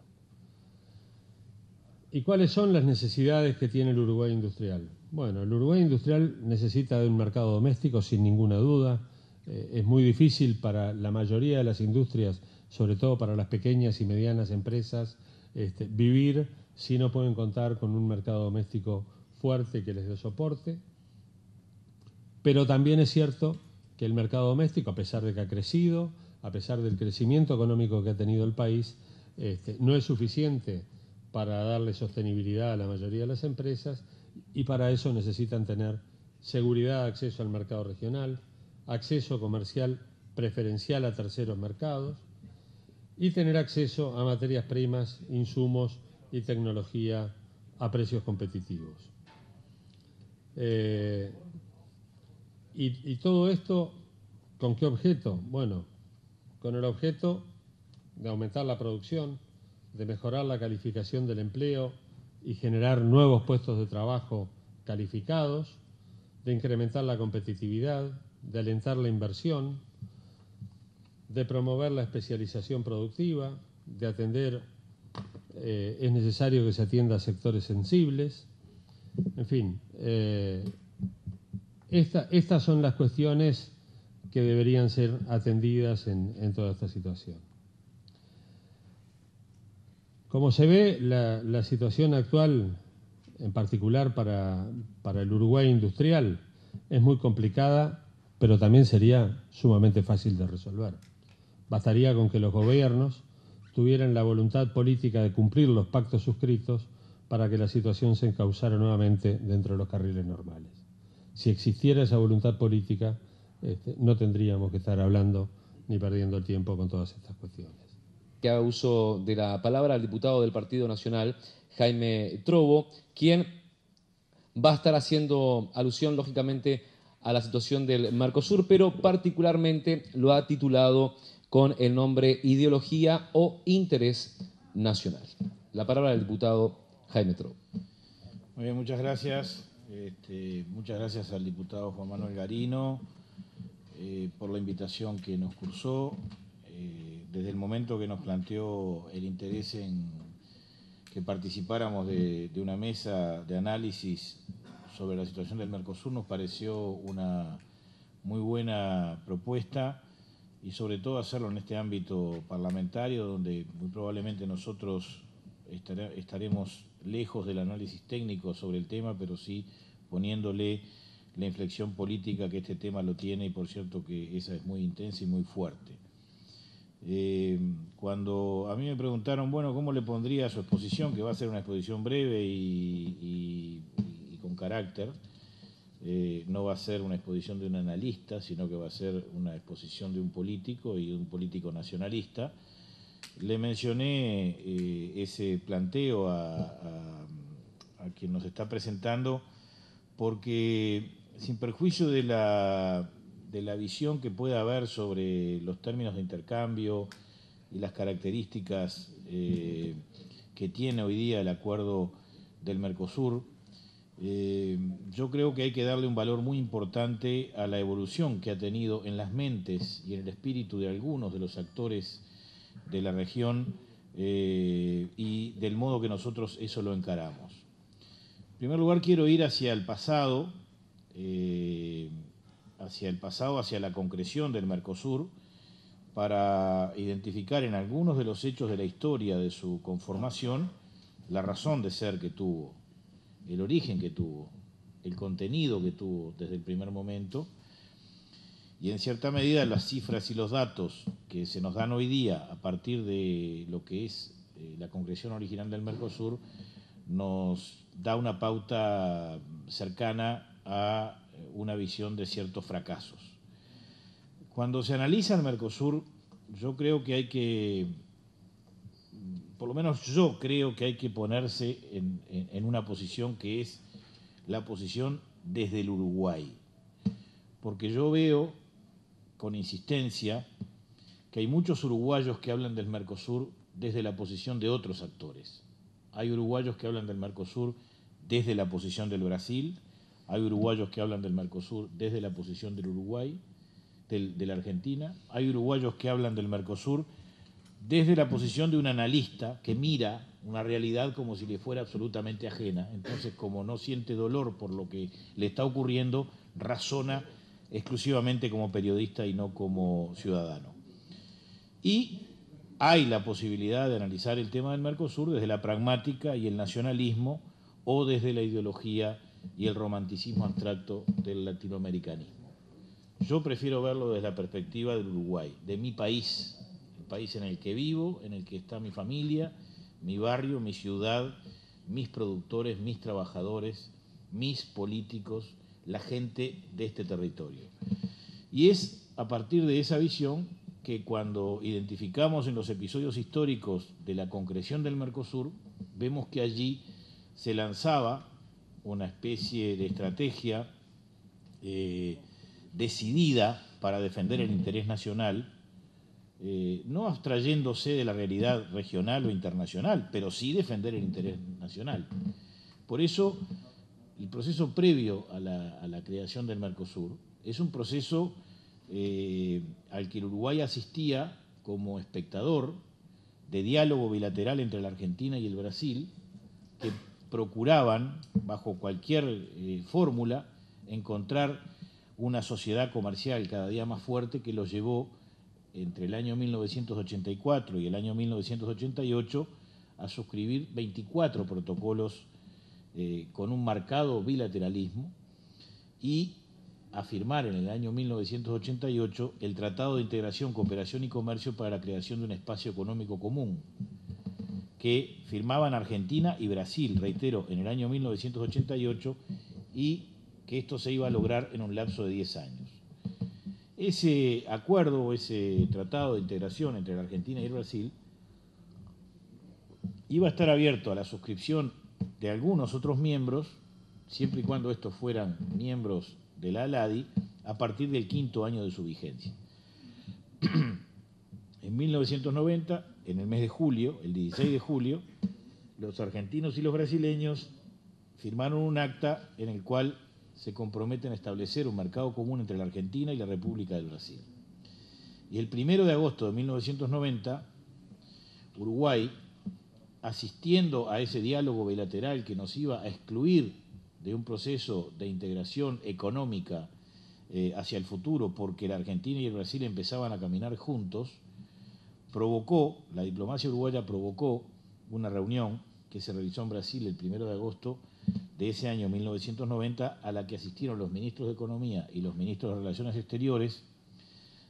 ¿Y cuáles son las necesidades que tiene el Uruguay industrial? Bueno, el Uruguay industrial necesita de un mercado doméstico sin ninguna duda. Es muy difícil para la mayoría de las industrias, sobre todo para las pequeñas y medianas empresas, vivir si no pueden contar con un mercado doméstico fuerte que les dé soporte. Pero también es cierto que el mercado doméstico, a pesar de que ha crecido, a pesar del crecimiento económico que ha tenido el país, no es suficiente para darle sostenibilidad a la mayoría de las empresas, y para eso necesitan tener seguridad de acceso al mercado regional, acceso comercial preferencial a terceros mercados y tener acceso a materias primas, insumos y tecnología a precios competitivos. Y todo esto, ¿con qué objeto? Bueno, con el objeto de aumentar la producción, de mejorar la calificación del empleo y generar nuevos puestos de trabajo calificados, de incrementar la competitividad, de alentar la inversión, de promover la especialización productiva, de atender, es necesario que se atienda a sectores sensibles, en fin, estas son las cuestiones que deberían ser atendidas en toda esta situación. Como se ve, la situación actual, en particular para el Uruguay industrial, es muy complicada, pero también sería sumamente fácil de resolver. Bastaría con que los gobiernos tuvieran la voluntad política de cumplir los pactos suscritos para que la situación se encauzara nuevamente dentro de los carriles normales. Si existiera esa voluntad política, no tendríamos que estar hablando ni perdiendo el tiempo con todas estas cuestiones. Que haga uso de la palabra al diputado del Partido Nacional, Jaime Trovo, quien va a estar haciendo alusión, lógicamente, a la situación del Mercosur, pero particularmente lo ha titulado con el nombre Ideología o Interés Nacional. La palabra del diputado Jaime Trovo. Muy bien, muchas gracias. Muchas gracias al diputado Juan Manuel Garino por la invitación que nos cursó. Desde el momento que nos planteó el interés en que participáramos de una mesa de análisis sobre la situación del Mercosur, nos pareció una muy buena propuesta, y sobre todo hacerlo en este ámbito parlamentario, donde muy probablemente nosotros estaremos lejos del análisis técnico sobre el tema, pero sí poniéndole la inflexión política que este tema lo tiene, y por cierto que esa es muy intensa y muy fuerte. Cuando a mí me preguntaron, bueno, ¿cómo le pondría a su exposición? Que va a ser una exposición breve y con carácter. No va a ser una exposición de un analista, sino que va a ser una exposición de un político y de un político nacionalista. Le mencioné ese planteo a quien nos está presentando, porque sin perjuicio de la visión que pueda haber sobre los términos de intercambio y las características que tiene hoy día el acuerdo del Mercosur, yo creo que hay que darle un valor muy importante a la evolución que ha tenido en las mentes y en el espíritu de algunos de los actores de la región y del modo que nosotros eso lo encaramos. En primer lugar, quiero ir hacia el pasado, hacia la concreción del Mercosur, para identificar en algunos de los hechos de la historia de su conformación la razón de ser que tuvo, el origen que tuvo, el contenido que tuvo desde el primer momento, y en cierta medida las cifras y los datos que se nos dan hoy día a partir de lo que es la concreción original del Mercosur nos da una pauta cercana a una visión de ciertos fracasos. Cuando se analiza el Mercosur, yo creo que hay que, por lo menos yo creo que hay que ponerse en una posición que es la posición desde el Uruguay. Porque yo veo con insistencia que hay muchos uruguayos que hablan del Mercosur desde la posición de otros actores. Hay uruguayos que hablan del Mercosur desde la posición del Brasil, hay uruguayos que hablan del Mercosur desde la posición del Uruguay, de la Argentina, hay uruguayos que hablan del Mercosur desde la posición de un analista que mira una realidad como si le fuera absolutamente ajena. Entonces, como no siente dolor por lo que le está ocurriendo, razona exclusivamente como periodista y no como ciudadano. Y hay la posibilidad de analizar el tema del Mercosur desde la pragmática y el nacionalismo o desde la ideología y el romanticismo abstracto del latinoamericanismo. Yo prefiero verlo desde la perspectiva del Uruguay, de mi país, el país en el que vivo, en el que está mi familia, mi barrio, mi ciudad, mis productores, mis trabajadores, mis políticos, la gente de este territorio. Y es a partir de esa visión que cuando identificamos en los episodios históricos de la concreción del Mercosur, vemos que allí se lanzaba una especie de estrategia decidida para defender el interés nacional, no abstrayéndose de la realidad regional o internacional, pero sí defender el interés nacional. Por eso, el proceso previo a la creación del Mercosur es un proceso al que el Uruguay asistía como espectador de diálogo bilateral entre la Argentina y el Brasil, que procuraban, bajo cualquier fórmula, encontrar una sociedad comercial cada día más fuerte que los llevó entre el año 1984 y el año 1988 a suscribir 24 protocolos con un marcado bilateralismo y a firmar en el año 1988 el Tratado de Integración, Cooperación y Comercio para la creación de un espacio económico común, que firmaban Argentina y Brasil, reitero, en el año 1988, y que esto se iba a lograr en un lapso de 10 años. Ese acuerdo, ese tratado de integración entre la Argentina y el Brasil, iba a estar abierto a la suscripción de algunos otros miembros, siempre y cuando estos fueran miembros de la ALADI, a partir del 5º año de su vigencia. En 1990, en el mes de julio, el 16 de julio, los argentinos y los brasileños firmaron un acta en el cual se comprometen a establecer un mercado común entre la Argentina y la República del Brasil. Y el 1 de agosto de 1990, Uruguay, asistiendo a ese diálogo bilateral que nos iba a excluir de un proceso de integración económica hacia el futuro, porque la Argentina y el Brasil empezaban a caminar juntos, la diplomacia uruguaya provocó una reunión que se realizó en Brasil el 1 de agosto de ese año 1990, a la que asistieron los ministros de Economía y los ministros de Relaciones Exteriores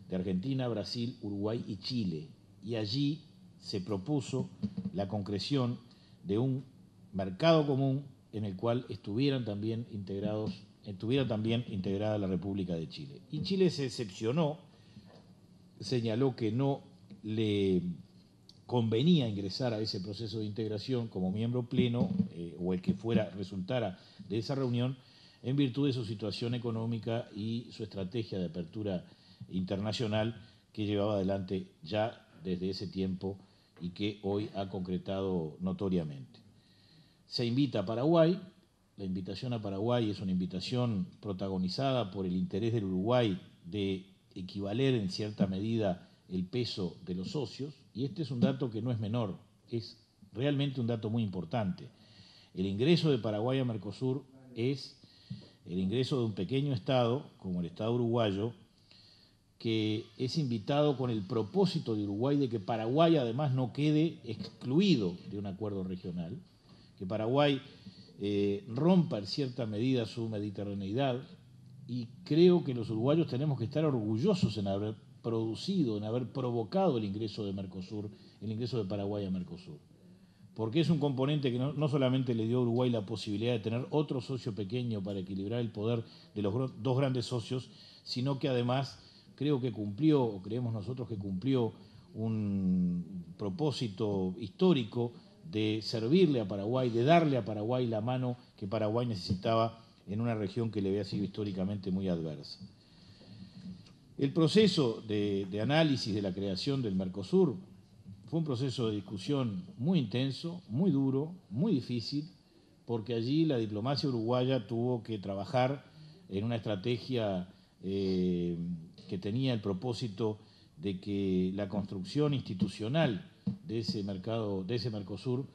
de Argentina, Brasil, Uruguay y Chile. Y allí se propuso la concreción de un mercado común en el cual estuviera también integrada la República de Chile. Y Chile se excepcionó, señaló que no le convenía ingresar a ese proceso de integración como miembro pleno o el que resultara de esa reunión, en virtud de su situación económica y su estrategia de apertura internacional que llevaba adelante ya desde ese tiempo y que hoy ha concretado notoriamente. Se invita a Paraguay. La invitación a Paraguay es una invitación protagonizada por el interés del Uruguay de equivaler en cierta medida el peso de los socios, y este es un dato que no es menor, es realmente un dato muy importante. El ingreso de Paraguay a Mercosur es el ingreso de un pequeño Estado, como el Estado uruguayo, que es invitado con el propósito de Uruguay de que Paraguay además no quede excluido de un acuerdo regional, que Paraguay rompa en cierta medida su mediterraneidad, y creo que los uruguayos tenemos que estar orgullosos en haber producido, en haber provocado el ingreso de Mercosur, el ingreso de Paraguay a Mercosur. Porque es un componente que no solamente le dio a Uruguay la posibilidad de tener otro socio pequeño para equilibrar el poder de los dos grandes socios, sino que además creo que cumplió, o creemos nosotros que cumplió, un propósito histórico de servirle a Paraguay, de darle a Paraguay la mano que Paraguay necesitaba en una región que le había sido históricamente muy adversa. El proceso de análisis de la creación del Mercosur fue un proceso de discusión muy intenso, muy duro, muy difícil, porque allí la diplomacia uruguaya tuvo que trabajar en una estrategia que tenía el propósito de que la construcción institucional de ese mercado, de ese Mercosur,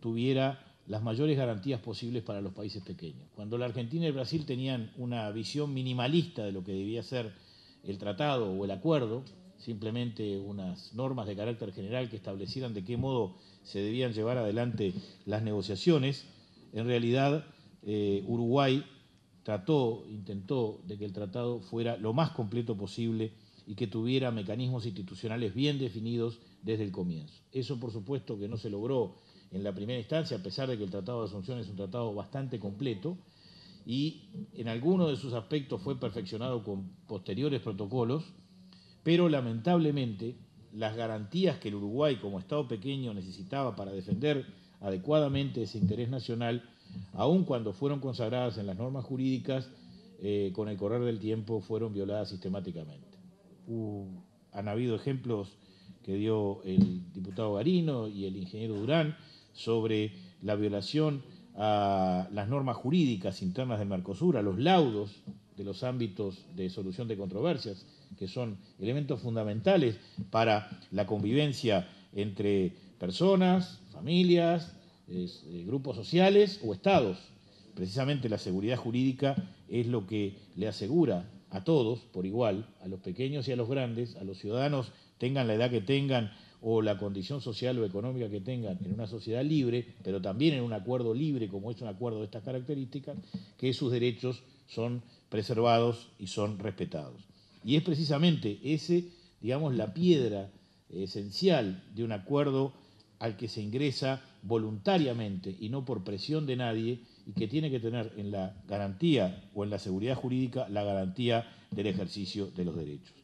tuviera las mayores garantías posibles para los países pequeños. Cuando la Argentina y el Brasil tenían una visión minimalista de lo que debía ser el tratado o el acuerdo, simplemente unas normas de carácter general que establecieran de qué modo se debían llevar adelante las negociaciones, en realidad Uruguay intentó de que el tratado fuera lo más completo posible y que tuviera mecanismos institucionales bien definidos desde el comienzo. Eso, por supuesto, que no se logró en la primera instancia, a pesar de que el Tratado de Asunción es un tratado bastante completo y en algunos de sus aspectos fue perfeccionado con posteriores protocolos, pero lamentablemente las garantías que el Uruguay como Estado pequeño necesitaba para defender adecuadamente ese interés nacional, aun cuando fueron consagradas en las normas jurídicas, con el correr del tiempo fueron violadas sistemáticamente. Han habido ejemplos que dio el diputado Garino y el ingeniero Durán sobre la violación a las normas jurídicas internas del Mercosur, a los laudos de los ámbitos de solución de controversias, que son elementos fundamentales para la convivencia entre personas, familias, grupos sociales o estados. Precisamente la seguridad jurídica es lo que le asegura a todos, por igual, a los pequeños y a los grandes, a los ciudadanos, tengan la edad que tengan o la condición social o económica que tengan en una sociedad libre, pero también en un acuerdo libre, como es un acuerdo de estas características, que sus derechos son preservados y son respetados. Y es precisamente digamos, la piedra esencial de un acuerdo al que se ingresa voluntariamente y no por presión de nadie, y que tiene que tener en la garantía o en la seguridad jurídica la garantía del ejercicio de los derechos.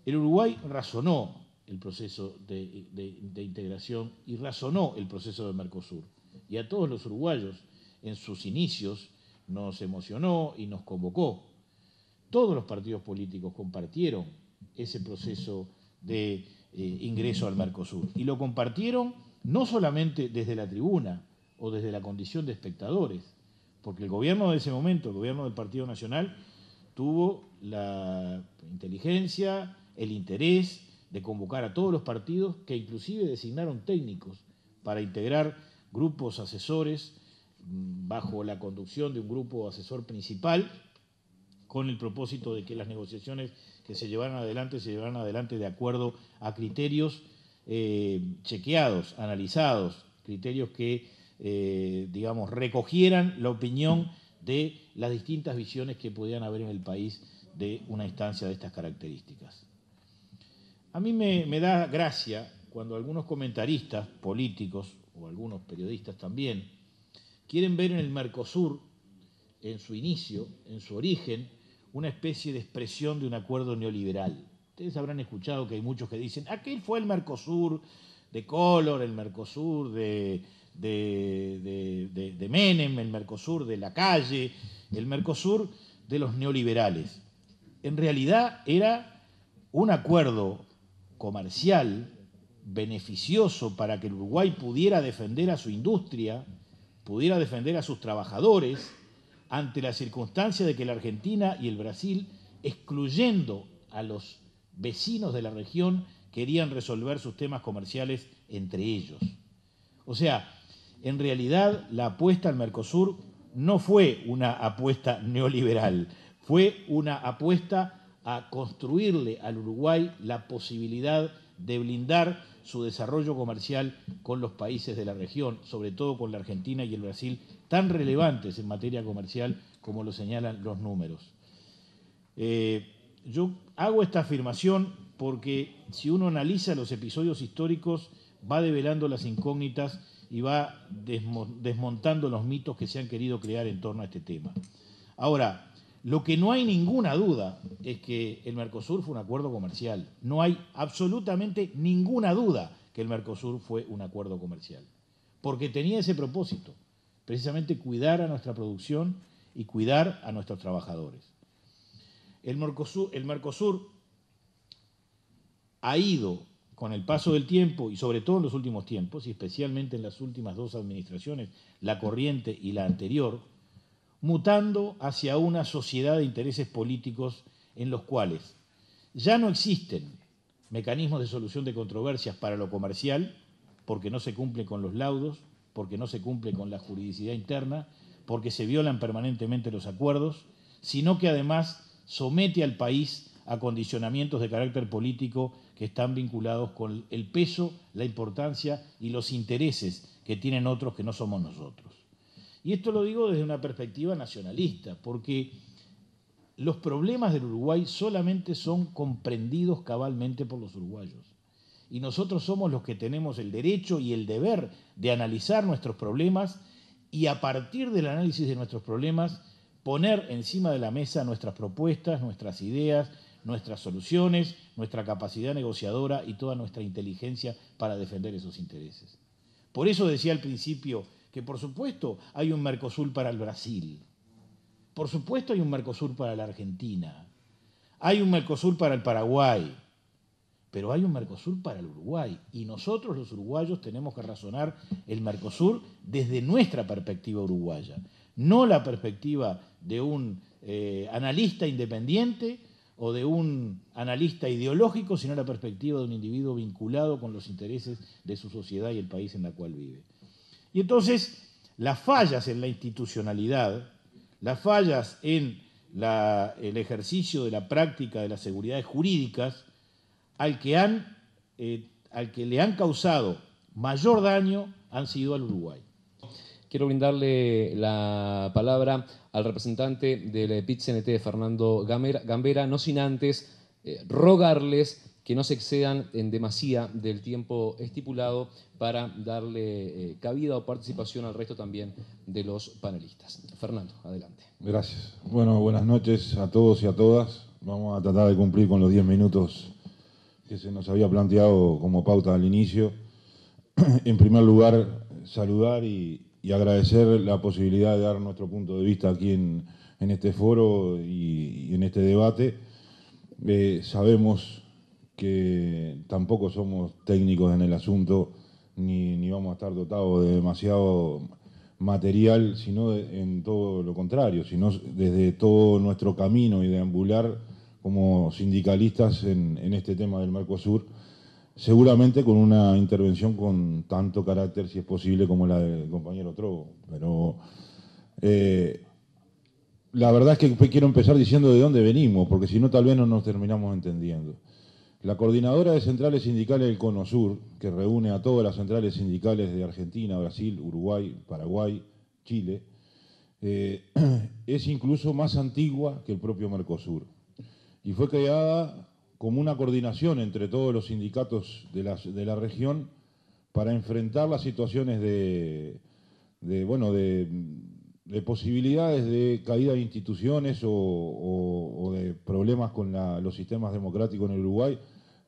El Uruguay razonó el proceso de integración y razonó el proceso de Mercosur. Y a todos los uruguayos en sus inicios nos emocionó y nos convocó. Todos los partidos políticos compartieron ese proceso de ingreso al Mercosur. Y lo compartieron no solamente desde la tribuna o desde la condición de espectadores, porque el gobierno de ese momento, el gobierno del Partido Nacional, tuvo la inteligencia, el interés de convocar a todos los partidos, que inclusive designaron técnicos para integrar grupos asesores bajo la conducción de un grupo asesor principal, con el propósito de que las negociaciones que se llevaran adelante de acuerdo a criterios chequeados, analizados, criterios que, digamos, recogieran la opinión de las distintas visiones que podían haber en el país de una instancia de estas características. A mí me da gracia cuando algunos comentaristas políticos, o algunos periodistas también, quieren ver en el Mercosur, en su inicio, en su origen, una especie de expresión de un acuerdo neoliberal. Ustedes habrán escuchado que hay muchos que dicen, aquel fue el Mercosur de Collor, el Mercosur de Menem, el Mercosur de Lacalle, el Mercosur de los neoliberales. En realidad era un acuerdo comercial beneficioso para que el Uruguay pudiera defender a su industria, pudiera defender a sus trabajadores, ante la circunstancia de que la Argentina y el Brasil, excluyendo a los vecinos de la región, querían resolver sus temas comerciales entre ellos. O sea, en realidad la apuesta al Mercosur no fue una apuesta neoliberal, fue una apuesta a construirle al Uruguay la posibilidad de blindar su desarrollo comercial con los países de la región, sobre todo con la Argentina y el Brasil, tan relevantes en materia comercial como lo señalan los números. Yo hago esta afirmación porque si uno analiza los episodios históricos, va develando las incógnitas y va desmontando los mitos que se han querido crear en torno a este tema. Ahora, lo que no hay ninguna duda es que el Mercosur fue un acuerdo comercial. No hay absolutamente ninguna duda que el Mercosur fue un acuerdo comercial, porque tenía ese propósito, precisamente cuidar a nuestra producción y cuidar a nuestros trabajadores. El Mercosur ha ido, con el paso del tiempo, y sobre todo en los últimos tiempos, y especialmente en las últimas dos administraciones, la corriente y la anterior, mutando hacia una sociedad de intereses políticos en los cuales ya no existen mecanismos de solución de controversias para lo comercial, porque no se cumple con los laudos, porque no se cumple con la juridicidad interna, porque se violan permanentemente los acuerdos, sino que además somete al país a condicionamientos de carácter político que están vinculados con el peso, la importancia y los intereses que tienen otros que no somos nosotros. Y esto lo digo desde una perspectiva nacionalista, porque los problemas del Uruguay solamente son comprendidos cabalmente por los uruguayos. Y nosotros somos los que tenemos el derecho y el deber de analizar nuestros problemas y a partir del análisis de nuestros problemas poner encima de la mesa nuestras propuestas, nuestras ideas, nuestras soluciones, nuestra capacidad negociadora y toda nuestra inteligencia para defender esos intereses. Por eso decía al principio que por supuesto hay un Mercosur para el Brasil, por supuesto hay un Mercosur para la Argentina, hay un Mercosur para el Paraguay, pero hay un Mercosur para el Uruguay y nosotros los uruguayos tenemos que razonar el Mercosur desde nuestra perspectiva uruguaya, no la perspectiva de un analista independiente o de un analista ideológico, sino la perspectiva de un individuo vinculado con los intereses de su sociedad y el país en la cual vive. Y entonces, las fallas en la institucionalidad, las fallas en el ejercicio de la práctica de las seguridades jurídicas, al que le han causado mayor daño han sido al Uruguay. Quiero brindarle la palabra al representante del PIT-CNT, Fernando Gambera, no sin antes rogarles que no se excedan en demasía del tiempo estipulado para darle cabida o participación al resto también de los panelistas. Fernando, adelante. Gracias. Bueno, buenas noches a todos y a todas. Vamos a tratar de cumplir con los 10 minutos que se nos había planteado como pauta al inicio. En primer lugar, saludar y agradecer la posibilidad de dar nuestro punto de vista aquí en este foro y en este debate. Sabemos que tampoco somos técnicos en el asunto, ni vamos a estar dotados de demasiado material, sino en todo lo contrario, sino desde todo nuestro camino y deambular como sindicalistas en este tema del Mercosur, seguramente con una intervención con tanto carácter, si es posible, como la del compañero Trogo. Pero la verdad es que quiero empezar diciendo de dónde venimos, porque si no tal vez no nos terminamos entendiendo. La Coordinadora de Centrales Sindicales del Cono Sur, que reúne a todas las centrales sindicales de Argentina, Brasil, Uruguay, Paraguay, Chile, es incluso más antigua que el propio Mercosur. Y fue creada como una coordinación entre todos los sindicatos de la región para enfrentar las situaciones de posibilidades de caída de instituciones o de problemas con los sistemas democráticos en el Uruguay,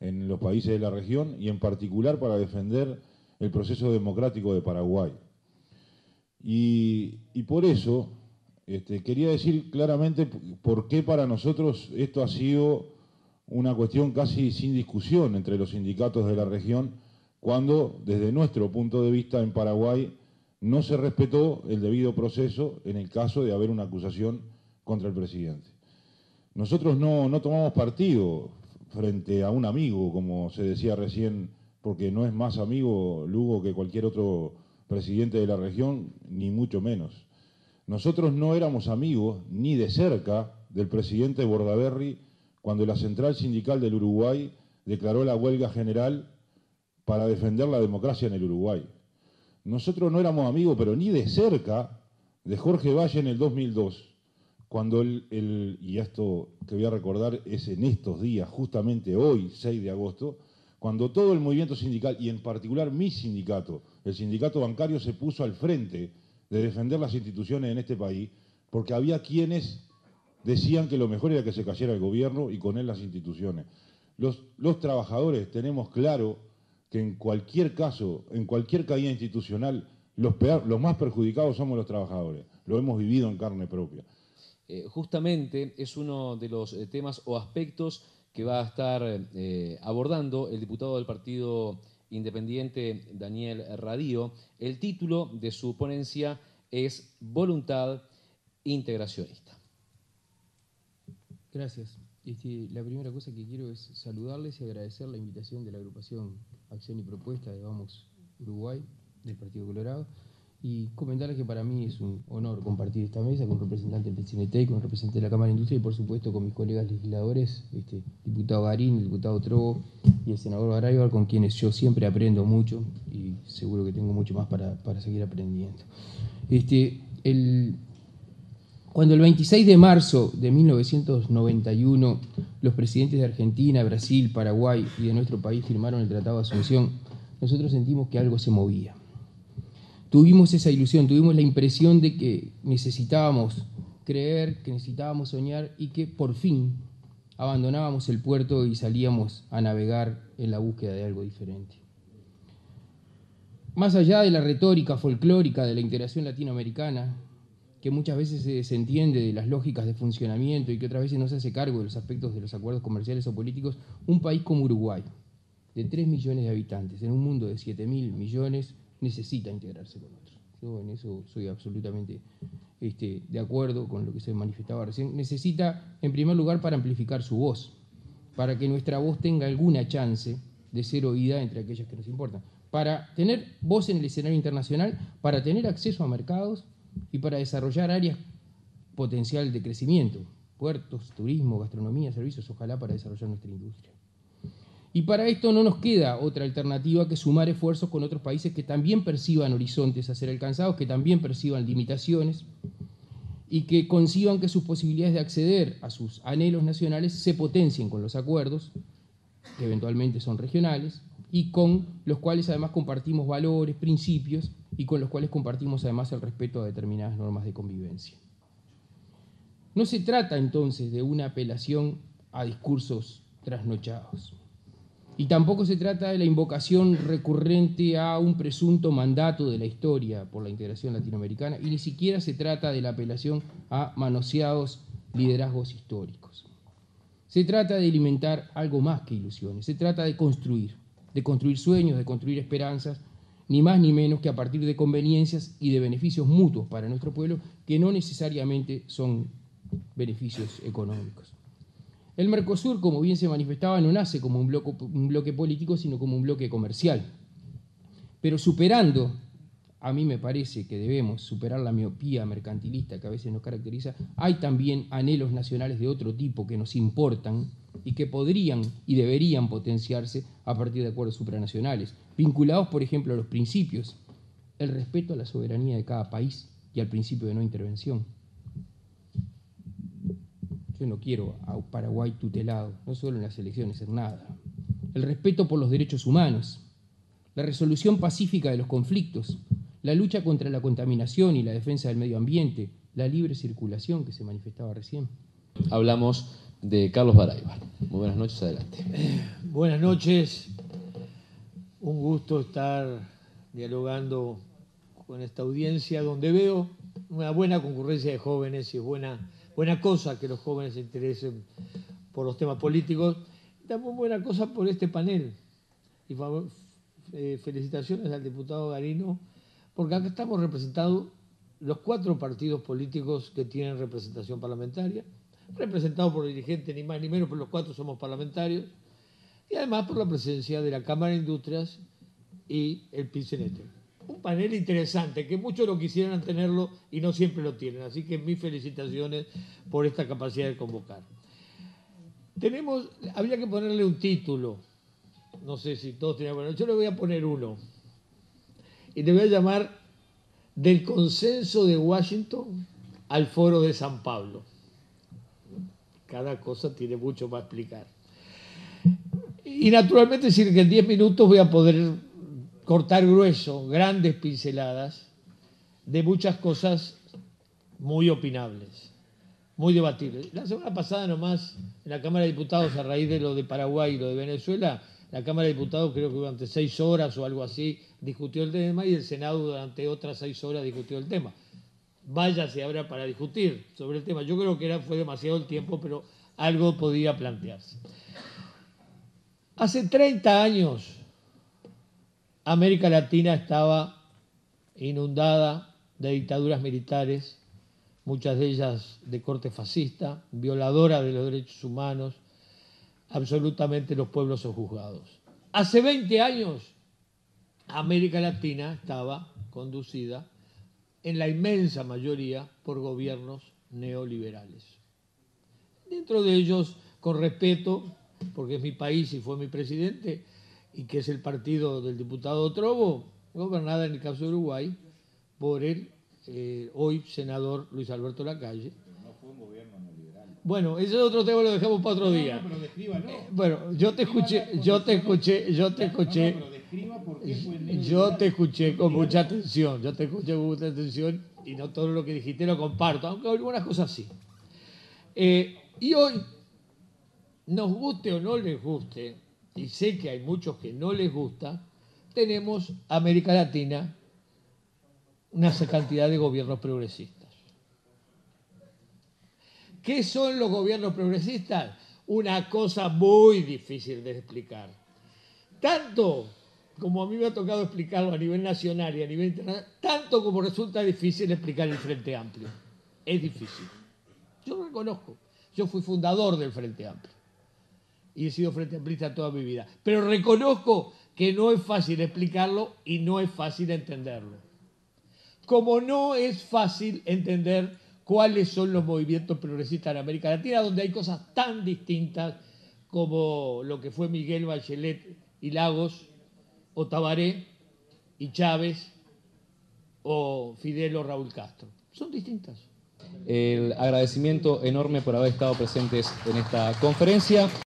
en los países de la región, y en particular para defender el proceso democrático de Paraguay. Y por eso quería decir claramente por qué para nosotros esto ha sido una cuestión casi sin discusión entre los sindicatos de la región, cuando desde nuestro punto de vista en Paraguay no se respetó el debido proceso en el caso de haber una acusación contra el presidente. Nosotros no tomamos partido frente a un amigo, como se decía recién, porque no es más amigo Lugo que cualquier otro presidente de la región, ni mucho menos. Nosotros no éramos amigos ni de cerca del presidente Bordaberry cuando la Central Sindical del Uruguay declaró la huelga general para defender la democracia en el Uruguay. Nosotros no éramos amigos, pero ni de cerca, de Jorge Valle en el 2002, cuando y esto que voy a recordar es en estos días, justamente hoy, 6 de agosto, cuando todo el movimiento sindical, y en particular mi sindicato, el sindicato bancario, se puso al frente de defender las instituciones en este país, porque había quienes decían que lo mejor era que se cayera el gobierno y con él las instituciones. Los trabajadores tenemos claro que en cualquier caso, en cualquier caída institucional, los más perjudicados somos los trabajadores. Lo hemos vivido en carne propia. Justamente es uno de los temas o aspectos que va a estar abordando el diputado del Partido Independiente, Daniel Radío. El título de su ponencia es Voluntad Integracionista. Gracias. La primera cosa que quiero es saludarles y agradecer la invitación de la agrupación Acción y Propuesta de Vamos Uruguay, del Partido Colorado, y comentarles que para mí es un honor compartir esta mesa con representantes del PCNT, con representantes de la Cámara de Industria y por supuesto con mis colegas legisladores, diputado Garín, el diputado Trobo y el senador Baraybar, con quienes yo siempre aprendo mucho y seguro que tengo mucho más para seguir aprendiendo. Cuando el 26 de marzo de 1991 los presidentes de Argentina, Brasil, Paraguay y de nuestro país firmaron el Tratado de Asunción, nosotros sentimos que algo se movía. Tuvimos esa ilusión, tuvimos la impresión de que necesitábamos creer, que necesitábamos soñar y que por fin abandonábamos el puerto y salíamos a navegar en la búsqueda de algo diferente. Más allá de la retórica folclórica de la integración latinoamericana, que muchas veces se desentiende de las lógicas de funcionamiento y que otras veces no se hace cargo de los aspectos de los acuerdos comerciales o políticos, un país como Uruguay, de 3 millones de habitantes, en un mundo de 7.000 millones, necesita integrarse con otros. Yo en eso soy absolutamente de acuerdo con lo que se manifestaba recién. Necesita, en primer lugar, para amplificar su voz, para que nuestra voz tenga alguna chance de ser oída entre aquellas que nos importan, para tener voz en el escenario internacional, para tener acceso a mercados y para desarrollar áreas potencial de crecimiento, puertos, turismo, gastronomía, servicios, ojalá para desarrollar nuestra industria. Y para esto no nos queda otra alternativa que sumar esfuerzos con otros países que también perciban horizontes a ser alcanzados, que también perciban limitaciones y que conciban que sus posibilidades de acceder a sus anhelos nacionales se potencien con los acuerdos, que eventualmente son regionales, y con los cuales además compartimos valores, principios, y con los cuales compartimos además el respeto a determinadas normas de convivencia. No se trata entonces de una apelación a discursos trasnochados. Y tampoco se trata de la invocación recurrente a un presunto mandato de la historia por la integración latinoamericana, y ni siquiera se trata de la apelación a manoseados liderazgos históricos. Se trata de alimentar algo más que ilusiones, se trata de construir sueños, de construir esperanzas, ni más ni menos que a partir de conveniencias y de beneficios mutuos para nuestro pueblo, que no necesariamente son beneficios económicos. El Mercosur, como bien se manifestaba, no nace como un bloque político, sino como un bloque comercial. Pero superando, a mí me parece que debemos superar la miopía mercantilista que a veces nos caracteriza, hay también anhelos nacionales de otro tipo que nos importan y que podrían y deberían potenciarse a partir de acuerdos supranacionales, vinculados, por ejemplo, a los principios, el respeto a la soberanía de cada país y al principio de no intervención. Yo no quiero a un Paraguay tutelado, no solo en las elecciones, en nada. El respeto por los derechos humanos, la resolución pacífica de los conflictos, la lucha contra la contaminación y la defensa del medio ambiente, la libre circulación que se manifestaba recién. Hablamos de Carlos Baraybar. Muy buenas noches, adelante. Buenas noches, un gusto estar dialogando con esta audiencia donde veo una buena concurrencia de jóvenes y es buena cosa que los jóvenes se interesen por los temas políticos. También buena cosa por este panel. Y felicitaciones al diputado Garino, porque acá estamos representados los 4 partidos políticos que tienen representación parlamentaria, representados por dirigentes ni más ni menos, pero los 4 somos parlamentarios, y además por la presencia de la Cámara de Industrias y el PCNT. Un panel interesante, que muchos lo quisieran tenerlo y no siempre lo tienen. Así que mis felicitaciones por esta capacidad de convocar. Habría que ponerle un título. No sé si todos tienen que poner. Yo le voy a poner uno. Y le voy a llamar Del Consenso de Washington al Foro de San Pablo. Cada cosa tiene mucho para explicar. Y naturalmente decir que en 10 minutos voy a poder cortar grueso, grandes pinceladas de muchas cosas muy opinables, muy debatibles. La semana pasada nomás, en la Cámara de Diputados, a raíz de lo de Paraguay y lo de Venezuela, la Cámara de Diputados creo que durante 6 horas o algo así discutió el tema y el Senado durante otras 6 horas discutió el tema. Vaya si habrá para discutir sobre el tema. Yo creo que fue demasiado el tiempo, pero algo podía plantearse. Hace 30 años América Latina estaba inundada de dictaduras militares muchas de ellas de corte fascista, violadoras de los derechos humanos, absolutamente los pueblos sojuzgados. Hace 20 años, América Latina estaba conducida en la inmensa mayoría por gobiernos neoliberales. Dentro de ellos, con respeto, porque es mi país y fue mi presidente, y que es el partido del diputado Trovo, gobernada en el caso de Uruguay por el hoy senador Luis Alberto Lacalle. Pero no fue un gobierno neoliberal. Bueno, ese es otro tema, lo dejamos para otro día. No, pero descríbalo. Bueno, yo te escuché. No, pero describa por qué fue neoliberal. Yo te escuché con mucha atención, y no todo lo que dijiste lo comparto, aunque algunas cosas sí. Y hoy, nos guste o no les guste, y sé que hay muchos que no les gusta, tenemos América Latina una cantidad de gobiernos progresistas. ¿Qué son los gobiernos progresistas? Una cosa muy difícil de explicar. Tanto como a mí me ha tocado explicarlo a nivel nacional y a nivel internacional, tanto como resulta difícil explicar el Frente Amplio. Es difícil. Yo lo reconozco. Yo fui fundador del Frente Amplio y he sido frente amplista toda mi vida. Pero reconozco que no es fácil explicarlo y no es fácil entenderlo. Como no es fácil entender cuáles son los movimientos progresistas en América Latina, donde hay cosas tan distintas como lo que fue Miguel Bachelet y Lagos, o Tabaré y Chávez, o Fidel o Raúl Castro. Son distintas. El agradecimiento enorme por haber estado presentes en esta conferencia.